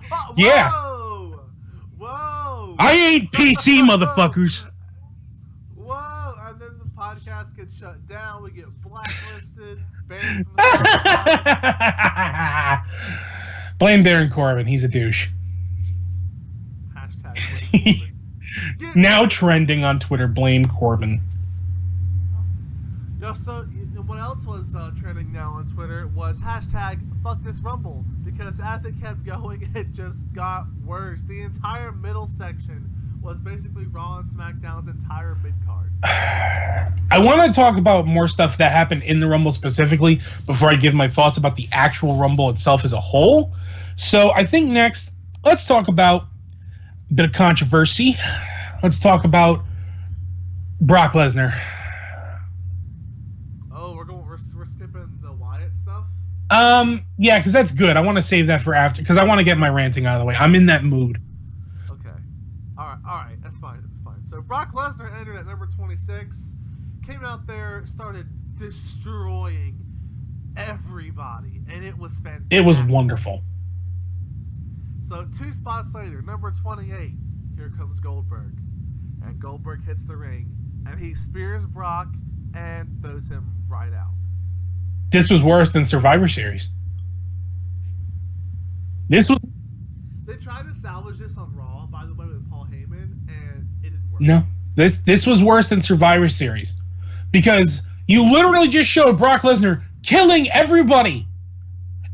Speaker 1: Whoa!
Speaker 3: Yeah.
Speaker 1: Whoa!
Speaker 3: I ain't PC, motherfuckers.
Speaker 1: Whoa! And then the podcast gets shut down. We get blacklisted. Banned from the
Speaker 3: Blame Baron Corbin. He's a douche.
Speaker 1: Hashtag.
Speaker 3: Now trending on Twitter, blame Corbin.
Speaker 1: Yeah, so what else was trending now on Twitter was hashtag fuck this Rumble, because as it kept going, it just got worse. The entire middle section was basically Raw and SmackDown's entire mid-card.
Speaker 3: I want to talk about more stuff that happened in the Rumble specifically before I give my thoughts about the actual Rumble itself as a whole. So I think next, let's talk about a bit of controversy. Let's talk about Brock Lesnar.
Speaker 1: Oh, we're skipping the Wyatt stuff?
Speaker 3: Yeah, because that's good. I want to save that for after, because I want to get my ranting out of the way. I'm in that mood.
Speaker 1: Okay. Alright, that's fine. So Brock Lesnar entered at number 26, came out there, started destroying everybody, and it was fantastic.
Speaker 3: It was wonderful.
Speaker 1: So 2 spots later, number 28, here comes Goldberg. And Goldberg hits the ring, and he spears Brock and throws him right out.
Speaker 3: This was worse than Survivor Series. This was
Speaker 1: They tried to salvage this on Raw, by the way, with Paul Heyman, and it didn't work.
Speaker 3: no. This was worse than Survivor Series because you literally just showed Brock Lesnar killing everybody.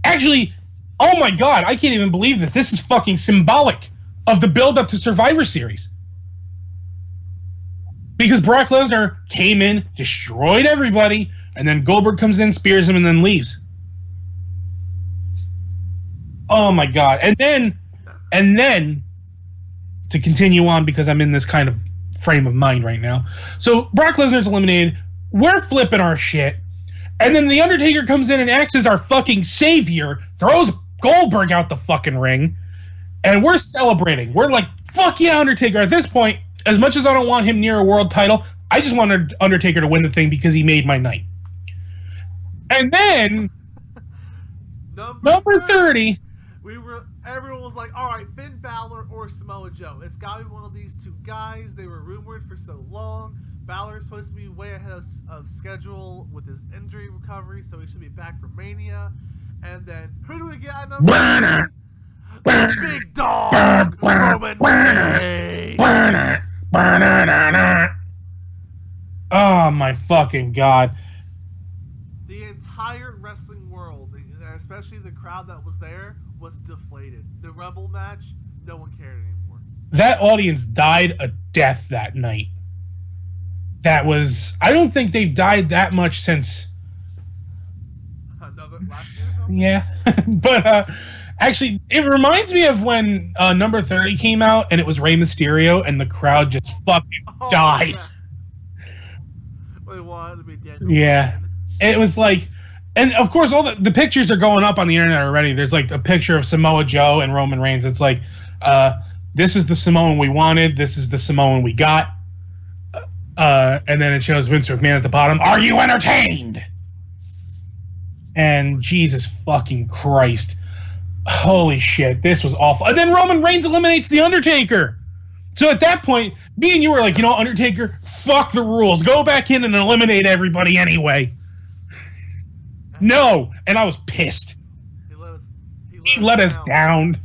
Speaker 3: Actually, oh my god, I can't even believe this. This is fucking symbolic of the build-up to Survivor Series. Because Brock Lesnar came in, destroyed everybody, and then Goldberg comes in, spears him, and then leaves. Oh my god. And then, to continue on, because I'm in this kind of frame of mind right now. So, Brock Lesnar's eliminated. We're flipping our shit. And then The Undertaker comes in and acts as our fucking savior, throws Goldberg out the fucking ring, and we're celebrating. We're like, fuck yeah, Undertaker. At this point, as much as I don't want him near a world title, I just want Undertaker to win the thing because he made my night. And then, number 30.
Speaker 1: Everyone was like, all right, Finn Balor or Samoa Joe. It's got to be one of these two guys. They were rumored for so long. Balor's supposed to be way ahead of schedule with his injury recovery, so he should be back for Mania. And then, who do we get at number 30? The big dog, Roman Reigns.
Speaker 3: Oh my fucking god.
Speaker 1: The entire wrestling world, especially the crowd that was there, was deflated. The Rumble match, no one cared anymore.
Speaker 3: That audience died a death that night. That was... I don't think they've died that much since...
Speaker 1: last year's Rumble?
Speaker 3: Yeah. But, actually, it reminds me of when number 30 came out, and it was Rey Mysterio, and the crowd just fucking died.
Speaker 1: Yeah. They wanted to be Daniel
Speaker 3: Yeah.
Speaker 1: Bryan.
Speaker 3: It was like... And, of course, all the pictures are going up on the internet already. There's, like, a picture of Samoa Joe and Roman Reigns. It's like, this is the Samoan we wanted. This is the Samoan we got. And then it shows Vince McMahon at the bottom. Are you entertained? And Jesus fucking Christ. Holy shit, this was awful. And then Roman Reigns eliminates The Undertaker. So at that point, me and you were like, Undertaker, fuck the rules. Go back in and eliminate everybody anyway. No, and I was pissed. He let us down.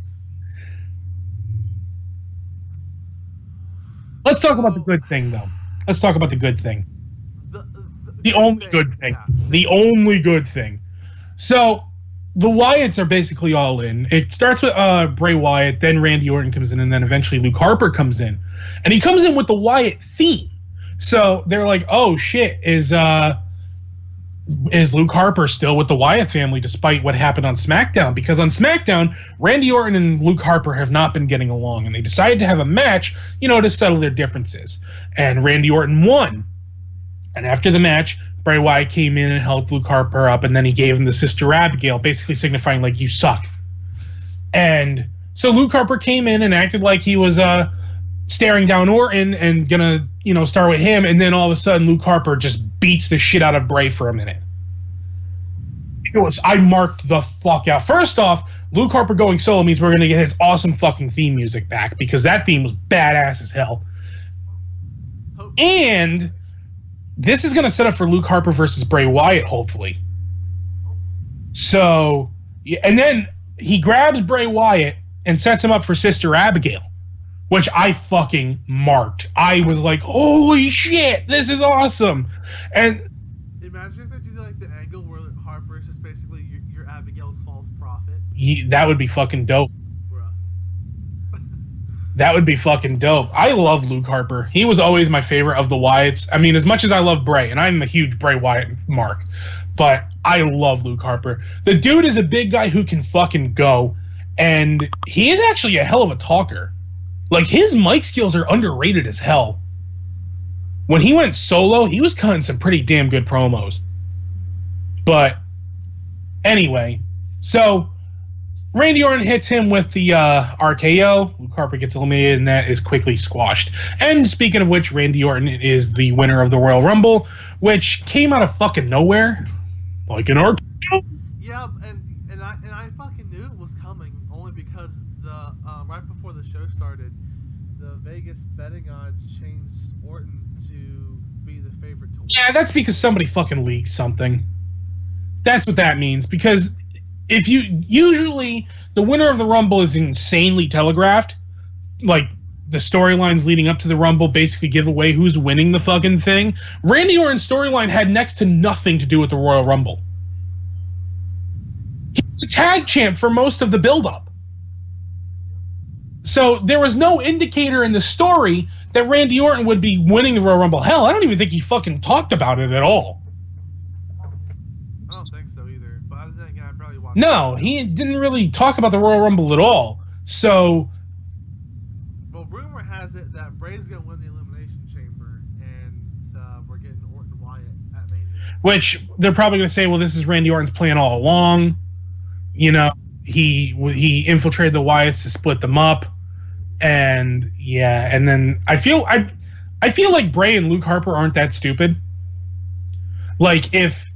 Speaker 3: Let's talk about the good thing, though. Let's talk about the good thing. The only good thing. The only good thing. So, the Wyatts are basically all in. It starts with Bray Wyatt, then Randy Orton comes in, and then eventually Luke Harper comes in. And he comes in with the Wyatt theme. So, they're like, oh, shit, is Luke Harper still with the Wyatt family despite what happened on SmackDown? Because on SmackDown, Randy Orton and Luke Harper have not been getting along, and they decided to have a match, to settle their differences. And Randy Orton won. And after the match, Bray Wyatt came in and helped Luke Harper up, and then he gave him the Sister Abigail, basically signifying, like, you suck. And so Luke Harper came in and acted like he was staring down Orton and gonna, start with him, and then all of a sudden Luke Harper just beats the shit out of Bray for a minute. I marked the fuck out. First off, Luke Harper going solo means we're gonna get his awesome fucking theme music back, because that theme was badass as hell. And this is gonna set up for Luke Harper versus Bray Wyatt, hopefully. So, and then he grabs Bray Wyatt and sets him up for Sister Abigail, which I fucking marked. I was like, holy shit, this is awesome. And
Speaker 1: imagine if they do like the angle where Harper is just basically your Abigail's false prophet.
Speaker 3: That would be fucking dope.
Speaker 1: Bruh.
Speaker 3: That would be fucking dope. I love Luke Harper. He was always my favorite of the Wyatts. I mean, as much as I love Bray, and I'm a huge Bray Wyatt mark, but I love Luke Harper. The dude is a big guy who can fucking go, and he is actually a hell of a talker. Like, his mic skills are underrated as hell. When he went solo, he was cutting some pretty damn good promos. But, anyway, so Randy Orton hits him with the RKO. Luke Harper gets eliminated, and that is quickly squashed. And speaking of which, Randy Orton is the winner of the Royal Rumble, which came out of fucking nowhere. Like an RKO.
Speaker 1: Yeah, and I fucking knew it was coming, only because the right before the show started, the Vegas betting odds changed Orton to be the favorite to win.
Speaker 3: Yeah, that's because somebody fucking leaked something. That's what that means. Because if you usually the winner of the Rumble is insanely telegraphed, like the storylines leading up to the Rumble basically give away who's winning the fucking thing. Randy Orton's storyline had next to nothing to do with the Royal Rumble. He was the tag champ for most of the build-up. So there was no indicator in the story that Randy Orton would be winning the Royal Rumble. Hell, I don't even think he fucking talked about it at all.
Speaker 1: I don't think so either. But I think I probably watched.
Speaker 3: No, he didn't really talk about the Royal Rumble at all. So,
Speaker 1: well, rumor has it that Bray's gonna win the Elimination Chamber, and we're getting Orton Wyatt at Mania.
Speaker 3: which they're probably going to say, well, this is Randy Orton's plan all along. You know, he infiltrated the Wyatts to split them up, and yeah, and then I feel like Bray and Luke Harper aren't that stupid. Like if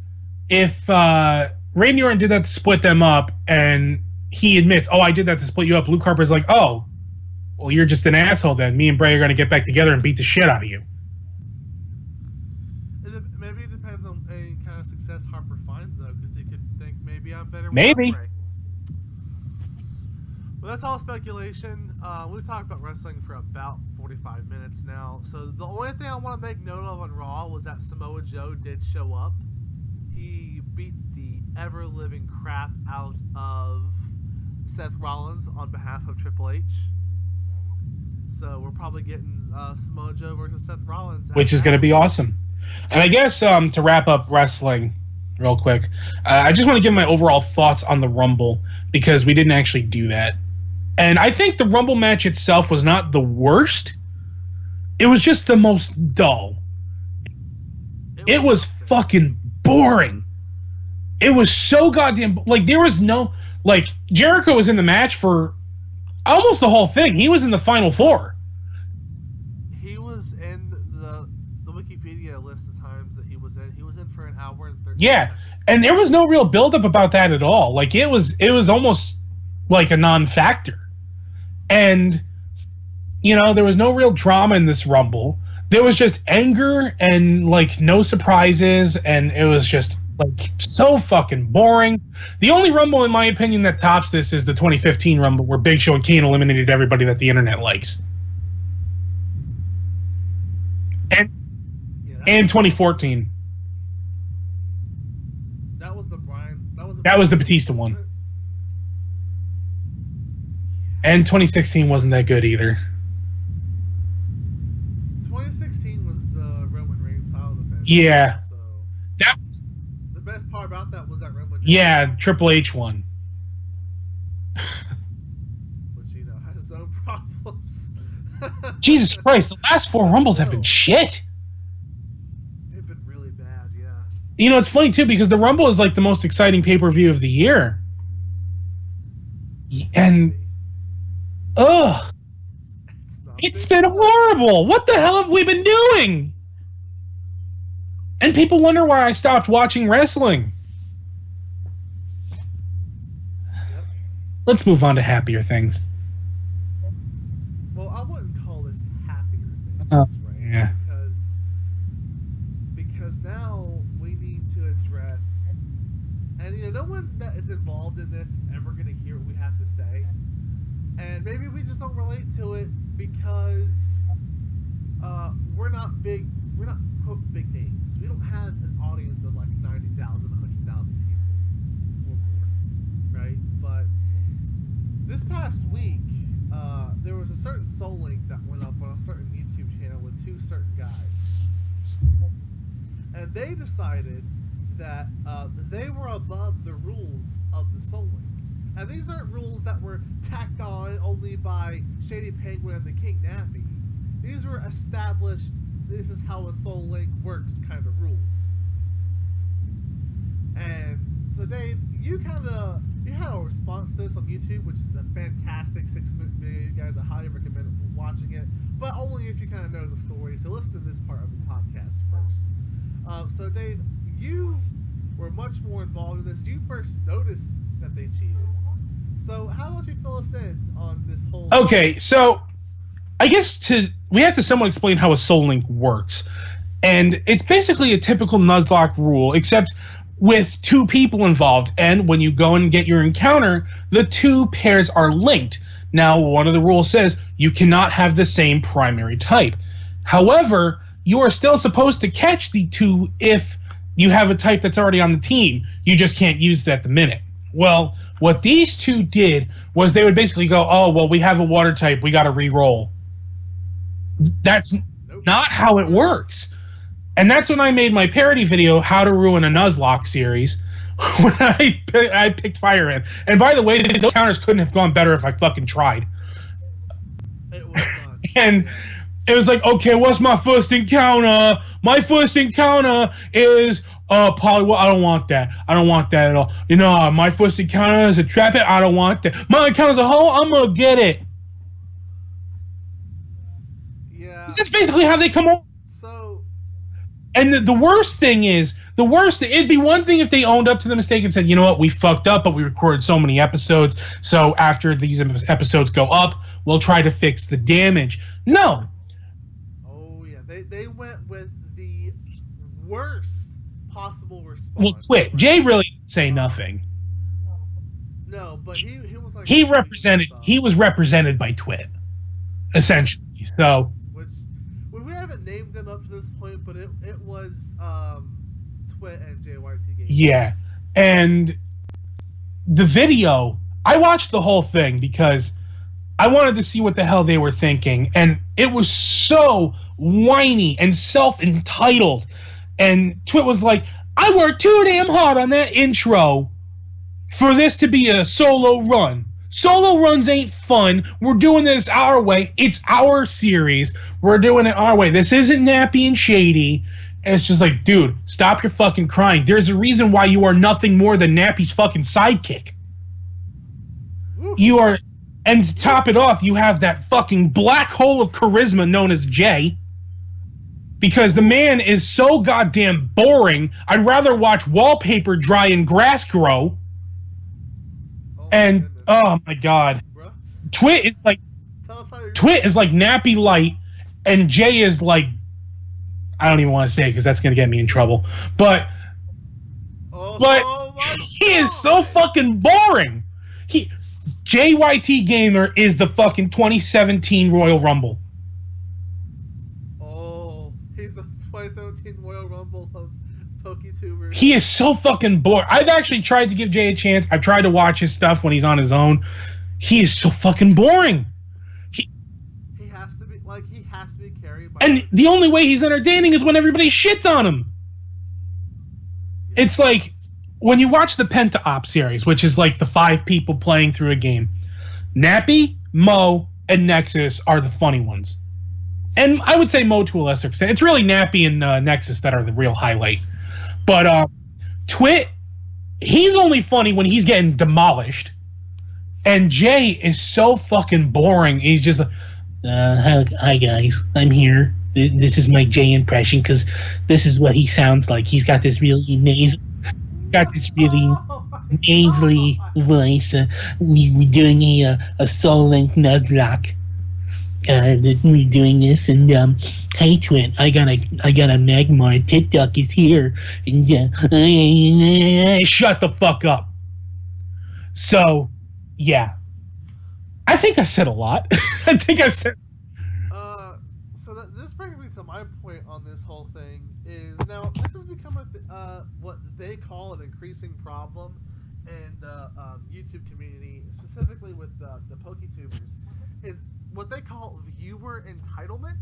Speaker 3: Randy Orton did that to split them up, and he admits, oh, I did that to split you up, Luke Harper's like, oh, well, you're just an asshole then. Me and Bray are going to get back together and beat the shit out of you.
Speaker 1: Maybe it depends on any kind of success Harper finds, though, because they could think maybe I'm better
Speaker 3: Maybe.
Speaker 1: without Bray. Well, that's all speculation. We've talked about wrestling for about 45 minutes now. So the only thing I want to make note of on Raw was that Samoa Joe did show up. He beat the ever-living crap out of Seth Rollins on behalf of Triple H. So we're probably getting Samoa Joe versus Seth Rollins.
Speaker 3: Which is going to be awesome. And I guess to wrap up wrestling real quick, I just want to give my overall thoughts on the Rumble, because we didn't actually do that. And I think the Rumble match itself was not the worst. It was just the most dull. It was fucking boring. It was so goddamn... Like, there was no... Like, Jericho was in the match for almost the whole thing. He was in the Final Four.
Speaker 1: He was in the Wikipedia list of times that he was in. He was in for an hour and 30
Speaker 3: Yeah,
Speaker 1: minutes.
Speaker 3: and there was no real buildup about that at all. Like, it was almost like a non-factor. And, you know, there was no real drama in this Rumble. There was just anger and, like, no surprises, and it was just, like, so fucking boring. The only Rumble, in my opinion, that tops this is the 2015 Rumble, where Big Show and Kane eliminated everybody that the internet likes. And 2014.
Speaker 1: That was the Brian.
Speaker 3: That was the Batista one. And 2016 wasn't that good either.
Speaker 1: 2016 was the Roman Reigns title defense.
Speaker 3: Yeah.
Speaker 1: So
Speaker 3: That was,
Speaker 1: the best part about that was that Roman.
Speaker 3: yeah, Triple H won.
Speaker 1: Which, you know, has its own problems.
Speaker 3: Jesus Christ, the last four Rumbles have been shit.
Speaker 1: They've been really bad, yeah.
Speaker 3: You know, it's funny, too, because the Rumble is, like, the most exciting pay-per-view of the year. And, ugh. It's been horrible. What the hell have we been doing? And people wonder why I stopped watching wrestling.
Speaker 1: Yep.
Speaker 3: Let's move on to happier things.
Speaker 1: Well, I wouldn't call this happier things,
Speaker 3: Oh,
Speaker 1: right?
Speaker 3: yeah.
Speaker 1: Because now we need to address, and, you know, no one that is involved in this is ever going to hear what we have to say. And maybe we just don't relate to it because we're not quote big names. We don't have an audience of like 90,000, 100,000 people or more, right? But this past week, there was a certain Soul Link that went up on a certain YouTube channel with two certain guys, and they decided that they were above the rules of the Soul Link. And these aren't rules that were tacked on only by Shady Penguin and the King Nappy. These were established, this is how a Soul Link works kind of rules. And so Dave, you had a response to this on YouTube, which is a fantastic 6-minute video. You guys, I highly recommend watching it, but only if you kind of know the story. So listen to this part of the podcast first. So Dave, you were much more involved in this. You first noticed that they cheated. So how about you fill us in on this whole...
Speaker 3: Okay, so I guess we have to somewhat explain how a Soul Link works. And it's basically a typical Nuzlocke rule, except with 2 people involved. And when you go and get your encounter, the 2 pairs are linked. Now, one of the rules says you cannot have the same primary type. However, you are still supposed to catch the 2 if you have a type that's already on the team. You just can't use it at the minute. Well, what these 2 did was they would basically go, oh, well, we have a water type, we got to re-roll. That's not how it works. And that's when I made my parody video, How to Ruin a Nuzlocke series, when I picked Fire in. And by the way, those counters couldn't have gone better if I fucking tried.
Speaker 1: It was not.
Speaker 3: And it was like, okay, what's my first encounter? My first encounter is poly. I don't want that. I don't want that at all. You know, my first encounter is a trap it. I don't want that. My encounter's a hole. I'm gonna get it.
Speaker 1: Yeah.
Speaker 3: This is basically how they come up.
Speaker 1: So.
Speaker 3: And the worst thing is, it'd be one thing if they owned up to the mistake and said, you know what, we fucked up, but we recorded so many episodes, so after these episodes go up, we'll try to fix the damage. No.
Speaker 1: Oh, yeah. They went with the worst possible response.
Speaker 3: Well, Twit. Jay really didn't say nothing.
Speaker 1: No, but he was like...
Speaker 3: He was represented by Twit, essentially. So...
Speaker 1: We haven't named them up to this point, but it was Twit and JYT Games.
Speaker 3: Yeah. And the video, I watched the whole thing because I wanted to see what the hell they were thinking. And it was so whiny and self-entitled. And Twit was like, I worked too damn hard on that intro for this to be a solo run. Solo runs ain't fun. We're doing this our way. It's our series. We're doing it our way. This isn't nappy and shady. And it's just like, dude, stop your fucking crying. There's a reason why you are nothing more than Nappy's fucking sidekick. You are, and to top it off, you have that fucking black hole of charisma known as Jay. Because the man is so goddamn boring, I'd rather watch wallpaper dry and grass grow. And oh my god,
Speaker 1: Bruh?
Speaker 3: Twit is like Nappy Light, and Jay is like, I don't even want to say it because that's gonna get me in trouble. But he is so fucking boring. JYT Gamer is the fucking 2017 Royal Rumble.
Speaker 1: Oh, he's the 2017 Royal Rumble of PokeTubers.
Speaker 3: He is so fucking bored. I've actually tried to give Jay a chance. I've tried to watch his stuff when he's on his own. He is so fucking boring.
Speaker 1: He has to be carried by...
Speaker 3: And the only way he's entertaining is when everybody shits on him. Yeah. It's like when you watch the Penta Op series, which is like the 5 people playing through a game. Nappy, Mo, and Nexus are the funny ones. And I would say Mo to a lesser extent. It's really Nappy and Nexus that are the real highlight. But Twit, he's only funny when he's getting demolished. And Jay is so fucking boring. He's just like, hi guys, I'm here. This is my Jay impression because this is what he sounds like. He's got this really nasally voice. We're doing a soul link Nuzlocke. We're doing this, and hey Twit, I got a Magmar. TikTok is here, and shut the fuck up. So, yeah, I think I said a lot. I think I said.
Speaker 1: So this brings me to my point on this whole thing. Is now this has become what they call an increasing problem in the YouTube community, specifically with the PokeTubers, is what they call viewer entitlement,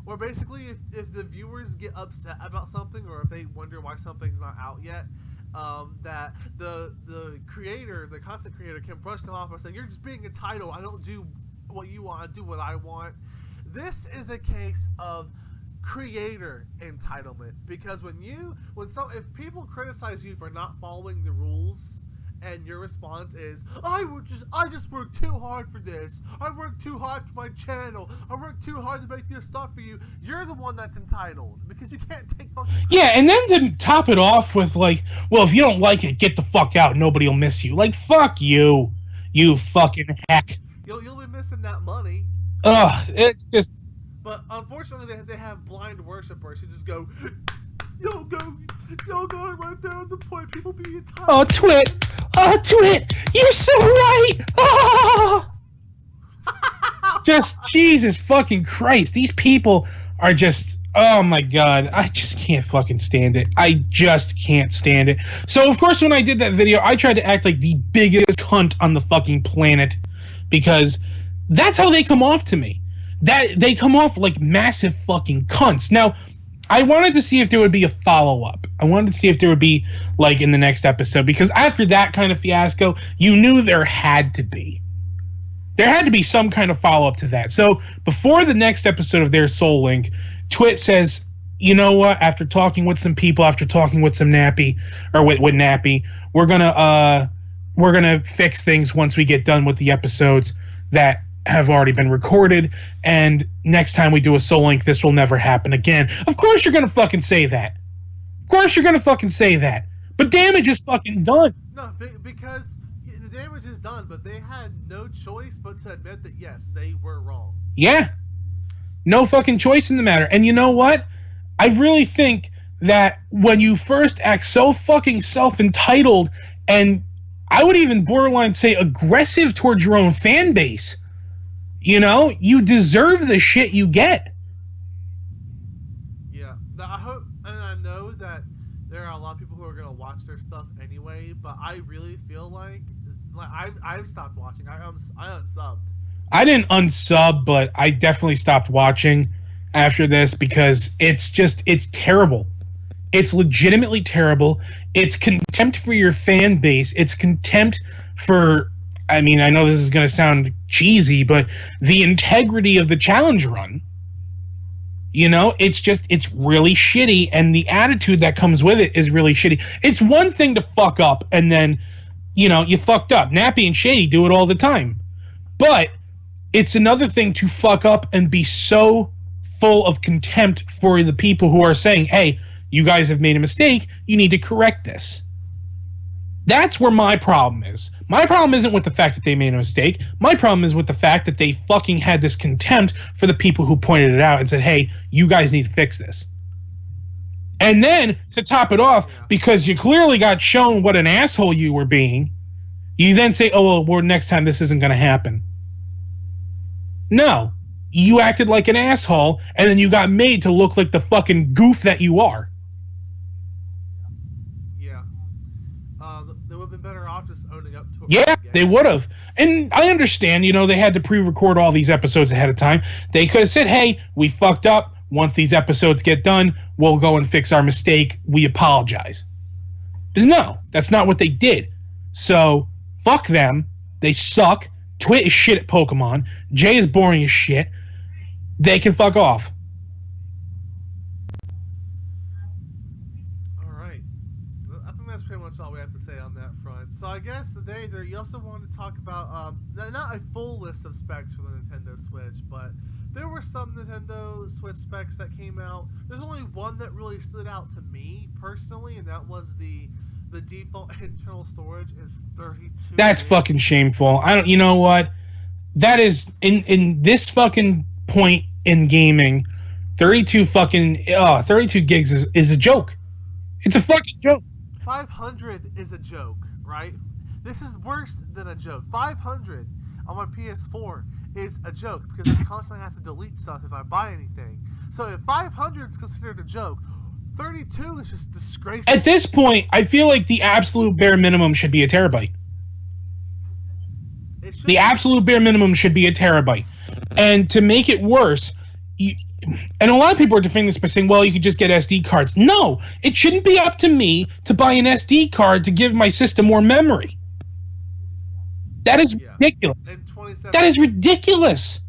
Speaker 1: where basically if the viewers get upset about something or if they wonder why something's not out yet, that the content creator can brush them off by saying, you're just being entitled, I don't do what you want, I do what I want. This is a case of creator entitlement, because if people criticize you for not following the rules, and your response is, I just worked too hard for this. I worked too hard for my channel. I worked too hard to make this stuff for you. You're the one that's entitled because you can't take fucking...
Speaker 3: Yeah, and then to top it off with like, well, if you don't like it, get the fuck out. Nobody will miss you. Like, fuck you, you fucking hack.
Speaker 1: You'll be missing that money.
Speaker 3: Ugh, it's just...
Speaker 1: But unfortunately, they have blind worshipers who just go, y'all go right there on the point. People be entitled.
Speaker 3: Oh, Twit, you're so right. Oh! Just Jesus fucking Christ, these people are just. Oh my god, I just can't fucking stand it. I just can't stand it. So of course when I did that video, I tried to act like the biggest cunt on the fucking planet because that's how they come off to me. That they come off like massive fucking cunts. Now, I wanted to see if there would be a follow-up. I wanted to see if there would be like in the next episode because after that kind of fiasco, you knew there had to be. There had to be some kind of follow-up to that. So before the next episode of their Soul Link, Twit says, you know what, after talking with some people, after talking with some Nappy, or with Nappy, we're gonna fix things once we get done with the episodes that have already been recorded, and next time we do a Soul Link, this will never happen again. Of course you're gonna fucking say that. Of course you're gonna fucking say that. But damage is fucking done.
Speaker 1: No, because the damage is done, but they had no choice but to admit that, yes, they were wrong.
Speaker 3: Yeah. No fucking choice in the matter. And you know what? I really think that when you first act so fucking self-entitled and I would even borderline say aggressive towards your own fan base, you know, you deserve the shit you get.
Speaker 1: Yeah. I hope, and I know that there are a lot of people who are going to watch their stuff anyway, but I really feel like I've stopped watching. I unsubbed.
Speaker 3: I didn't unsub, but I definitely stopped watching after this because it's terrible. It's legitimately terrible. It's contempt for your fan base. It's contempt for, I mean, I know this is going to sound cheesy, but the integrity of the challenge run. You know, it's really shitty, and the attitude that comes with it is really shitty. It's one thing to fuck up, and then, you know, you fucked up. Nappy and Shady do it all the time. But it's another thing to fuck up and be so full of contempt for the people who are saying, hey, you guys have made a mistake, you need to correct this. That's where my problem is. My problem isn't with the fact that they made a mistake. My problem is with the fact that they fucking had this contempt for the people who pointed it out and said, hey, you guys need to fix this. And then, to top it off, because you clearly got shown what an asshole you were being, you then say, oh, well, next time this isn't going to happen. No. You acted like an asshole, and then you got made to look like the fucking goof that you are.
Speaker 1: Yeah. They would have been better off just owning up to it.
Speaker 3: Yeah, they would have. And I understand, you know, they had to pre-record all these episodes ahead of time. They could have said, hey, we fucked up. Once these episodes get done, we'll go and fix our mistake. We apologize. But no, that's not what they did. So, fuck them. They suck. Twit is shit at Pokemon. Jay is boring as shit. They can fuck off.
Speaker 1: Alright. I think that's pretty much all we have to say on that front. So I guess today you also wanted to talk about, not a full list of specs for the Nintendo Switch, but there were some Nintendo Switch specs that came out. There's only one that really stood out to me personally, and that was the default internal storage is 32.
Speaker 3: That's fucking shameful. You know what? That is in this fucking point in gaming, 32 gigs is a joke. It's a fucking joke.
Speaker 1: 500 is a joke, right? This is worse than a joke. 500 on my PS4 is a joke because I constantly have to delete stuff if I buy anything. So if 500 is considered a joke, 32 is just disgraceful.
Speaker 3: At this point, I feel like the absolute bare minimum should be a terabyte. The absolute bare minimum should be a terabyte. And to make it worse, and a lot of people are defending this by saying, well, you could just get SD cards. No, it shouldn't be up to me to buy an SD card to give my system more memory. That is ridiculous. That is ridiculous.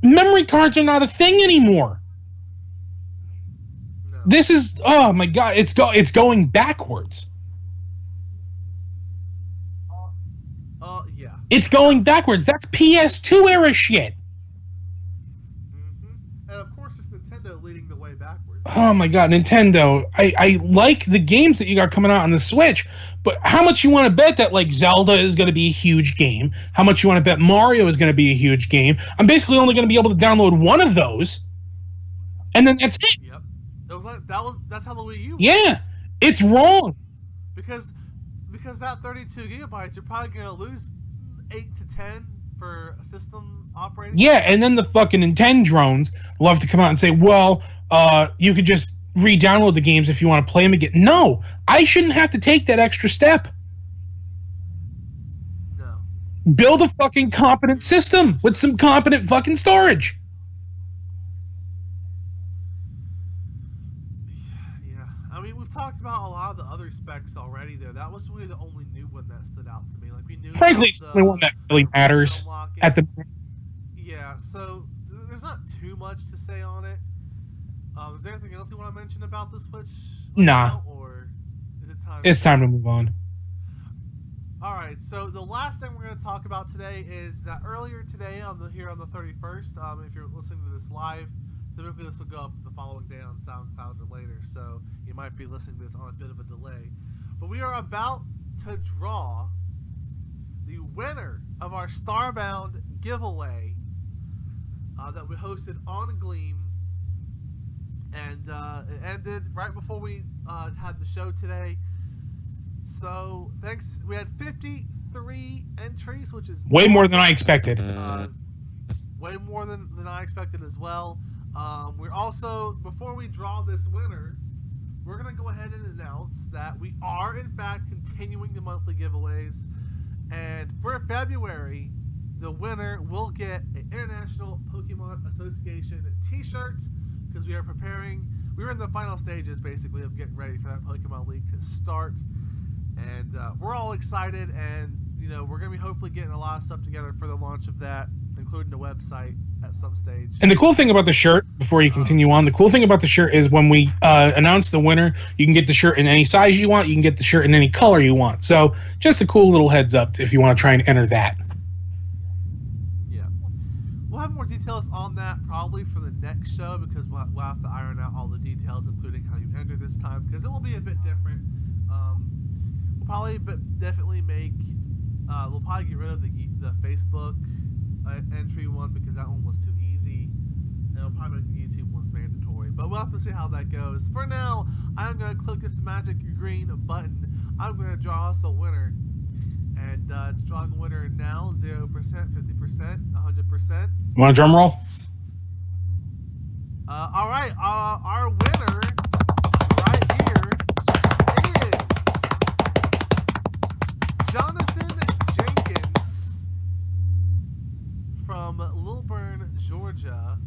Speaker 3: Memory cards are not a thing anymore. No. This is, oh my god, it's going backwards.
Speaker 1: Yeah.
Speaker 3: It's going backwards. That's PS2 era shit.
Speaker 1: Mm-hmm. And of course, it's Nintendo leading the way backwards.
Speaker 3: Oh my god, Nintendo. I like the games that you got coming out on the Switch, but how much you want to bet that like Zelda is going to be a huge game? How much you want to bet Mario is going to be a huge game? I'm basically only going to be able to download one of those, and then that's it.
Speaker 1: Yep. It was like that's how the Wii U was.
Speaker 3: Yeah, it's wrong.
Speaker 1: Because that 32 gigabytes, you're probably gonna lose 8 to 10 for a system operating.
Speaker 3: Yeah, and then the fucking Nintendo drones love to come out and say, well, you could just re-download the games if you want to play them again. No, I shouldn't have to take that extra step.
Speaker 1: No.
Speaker 3: Build a fucking competent system with some competent fucking storage.
Speaker 1: Yeah. I mean, we've talked about a lot of the other specs already there. That was really the only new one that stood out to me. Like, we knew
Speaker 3: Frankly, it's the only one that really matters at the moment.
Speaker 1: Yeah, so there's not too much to say on it. Is there anything else you want to mention about the Switch?
Speaker 3: Nah.
Speaker 1: Or is it time?
Speaker 3: It's time to move on.
Speaker 1: All right. So the last thing we're going to talk about today is that earlier today, here on the 31st, if you're listening to this live, typically this will go up the following day on SoundCloud or later, so you might be listening to this on a bit of a delay. But we are about to draw the winner of our Starbound giveaway that we hosted on Gleam. And it ended right before we had the show today. So thanks. We had 53 entries, which is
Speaker 3: way more than I expected.
Speaker 1: Way more than I expected as well. We're also, before we draw this winner, we're going to go ahead and announce that we are in fact continuing the monthly giveaways. And for February, the winner will get an International Pokemon Association t-shirt, because we are preparing. We were in the final stages, basically, of getting ready for that Pokemon League to start, and we're all excited. And we're gonna be hopefully getting a lot of stuff together for the launch of that, including the website at some stage.
Speaker 3: And the cool thing about the shirt, before you continue on, the cool thing about the shirt is when we announce the winner, you can get the shirt in any size you want. You can get the shirt in any color you want. So just a cool little heads up if you want to try and enter that.
Speaker 1: We'll have more details on that probably for the next show, because we'll have to iron out all the details, including how you enter this time, because it will be a bit different. We'll probably definitely make. We'll probably get rid of the Facebook entry one, because that one was too easy, and we'll probably make the YouTube ones mandatory. But we'll have to see how that goes. For now, I'm gonna click this magic green button. I'm gonna draw us a winner. And it's drawing a winner now, 0%, 50%, 100%.
Speaker 3: You want a drum roll?
Speaker 1: All right, our winner right here is Jonathan Jenkins from Lilburn, Georgia.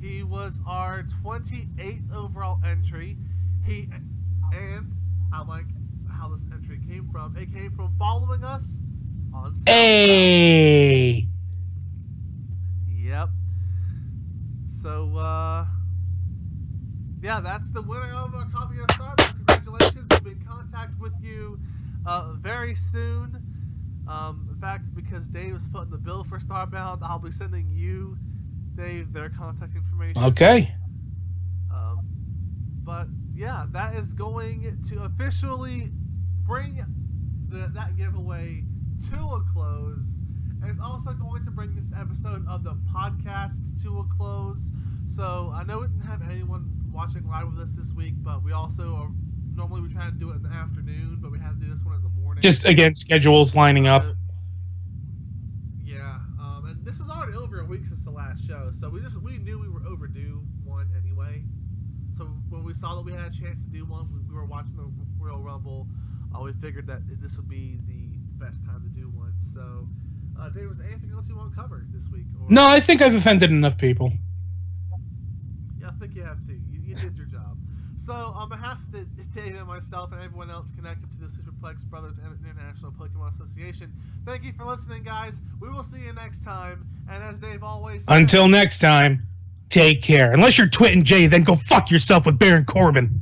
Speaker 1: He was our 28th overall entry. And I like how this entry came from. It came from following us on SoundCloud.
Speaker 3: Hey.
Speaker 1: Yep. So yeah, that's the winner of our copy of Starbound. Congratulations. We'll be in contact with you very soon. In fact, because Dave is footing the bill for Starbound, I'll be sending you, Dave, their contact information.
Speaker 3: Okay.
Speaker 1: But yeah, that is going to officially bring that giveaway to a close. And it's also going to bring this episode of the podcast to a close. So I know we didn't have anyone watching live with us this week, but we also normally we try to do it in the afternoon, but we had to do this one in the morning.
Speaker 3: Just again, schedules lining up.
Speaker 1: Yeah, and this is already over a week since the last show, so we knew we were overdue one anyway. So when we saw that we had a chance to do one, we were watching the Royal Rumble. We figured that this would be the best time to do one. So, Dave, was there anything else you want to cover this week? Or...
Speaker 3: No, I think I've offended enough people.
Speaker 1: Yeah, I think you have to. You did your job. So, on behalf of Dave and myself and everyone else connected to the Superplex Brothers and International Pokemon Association, thank you for listening, guys. We will see you next time. And as Dave always says,
Speaker 3: until next time, take care. Unless you're Twit and Jay, then go fuck yourself with Baron Corbin.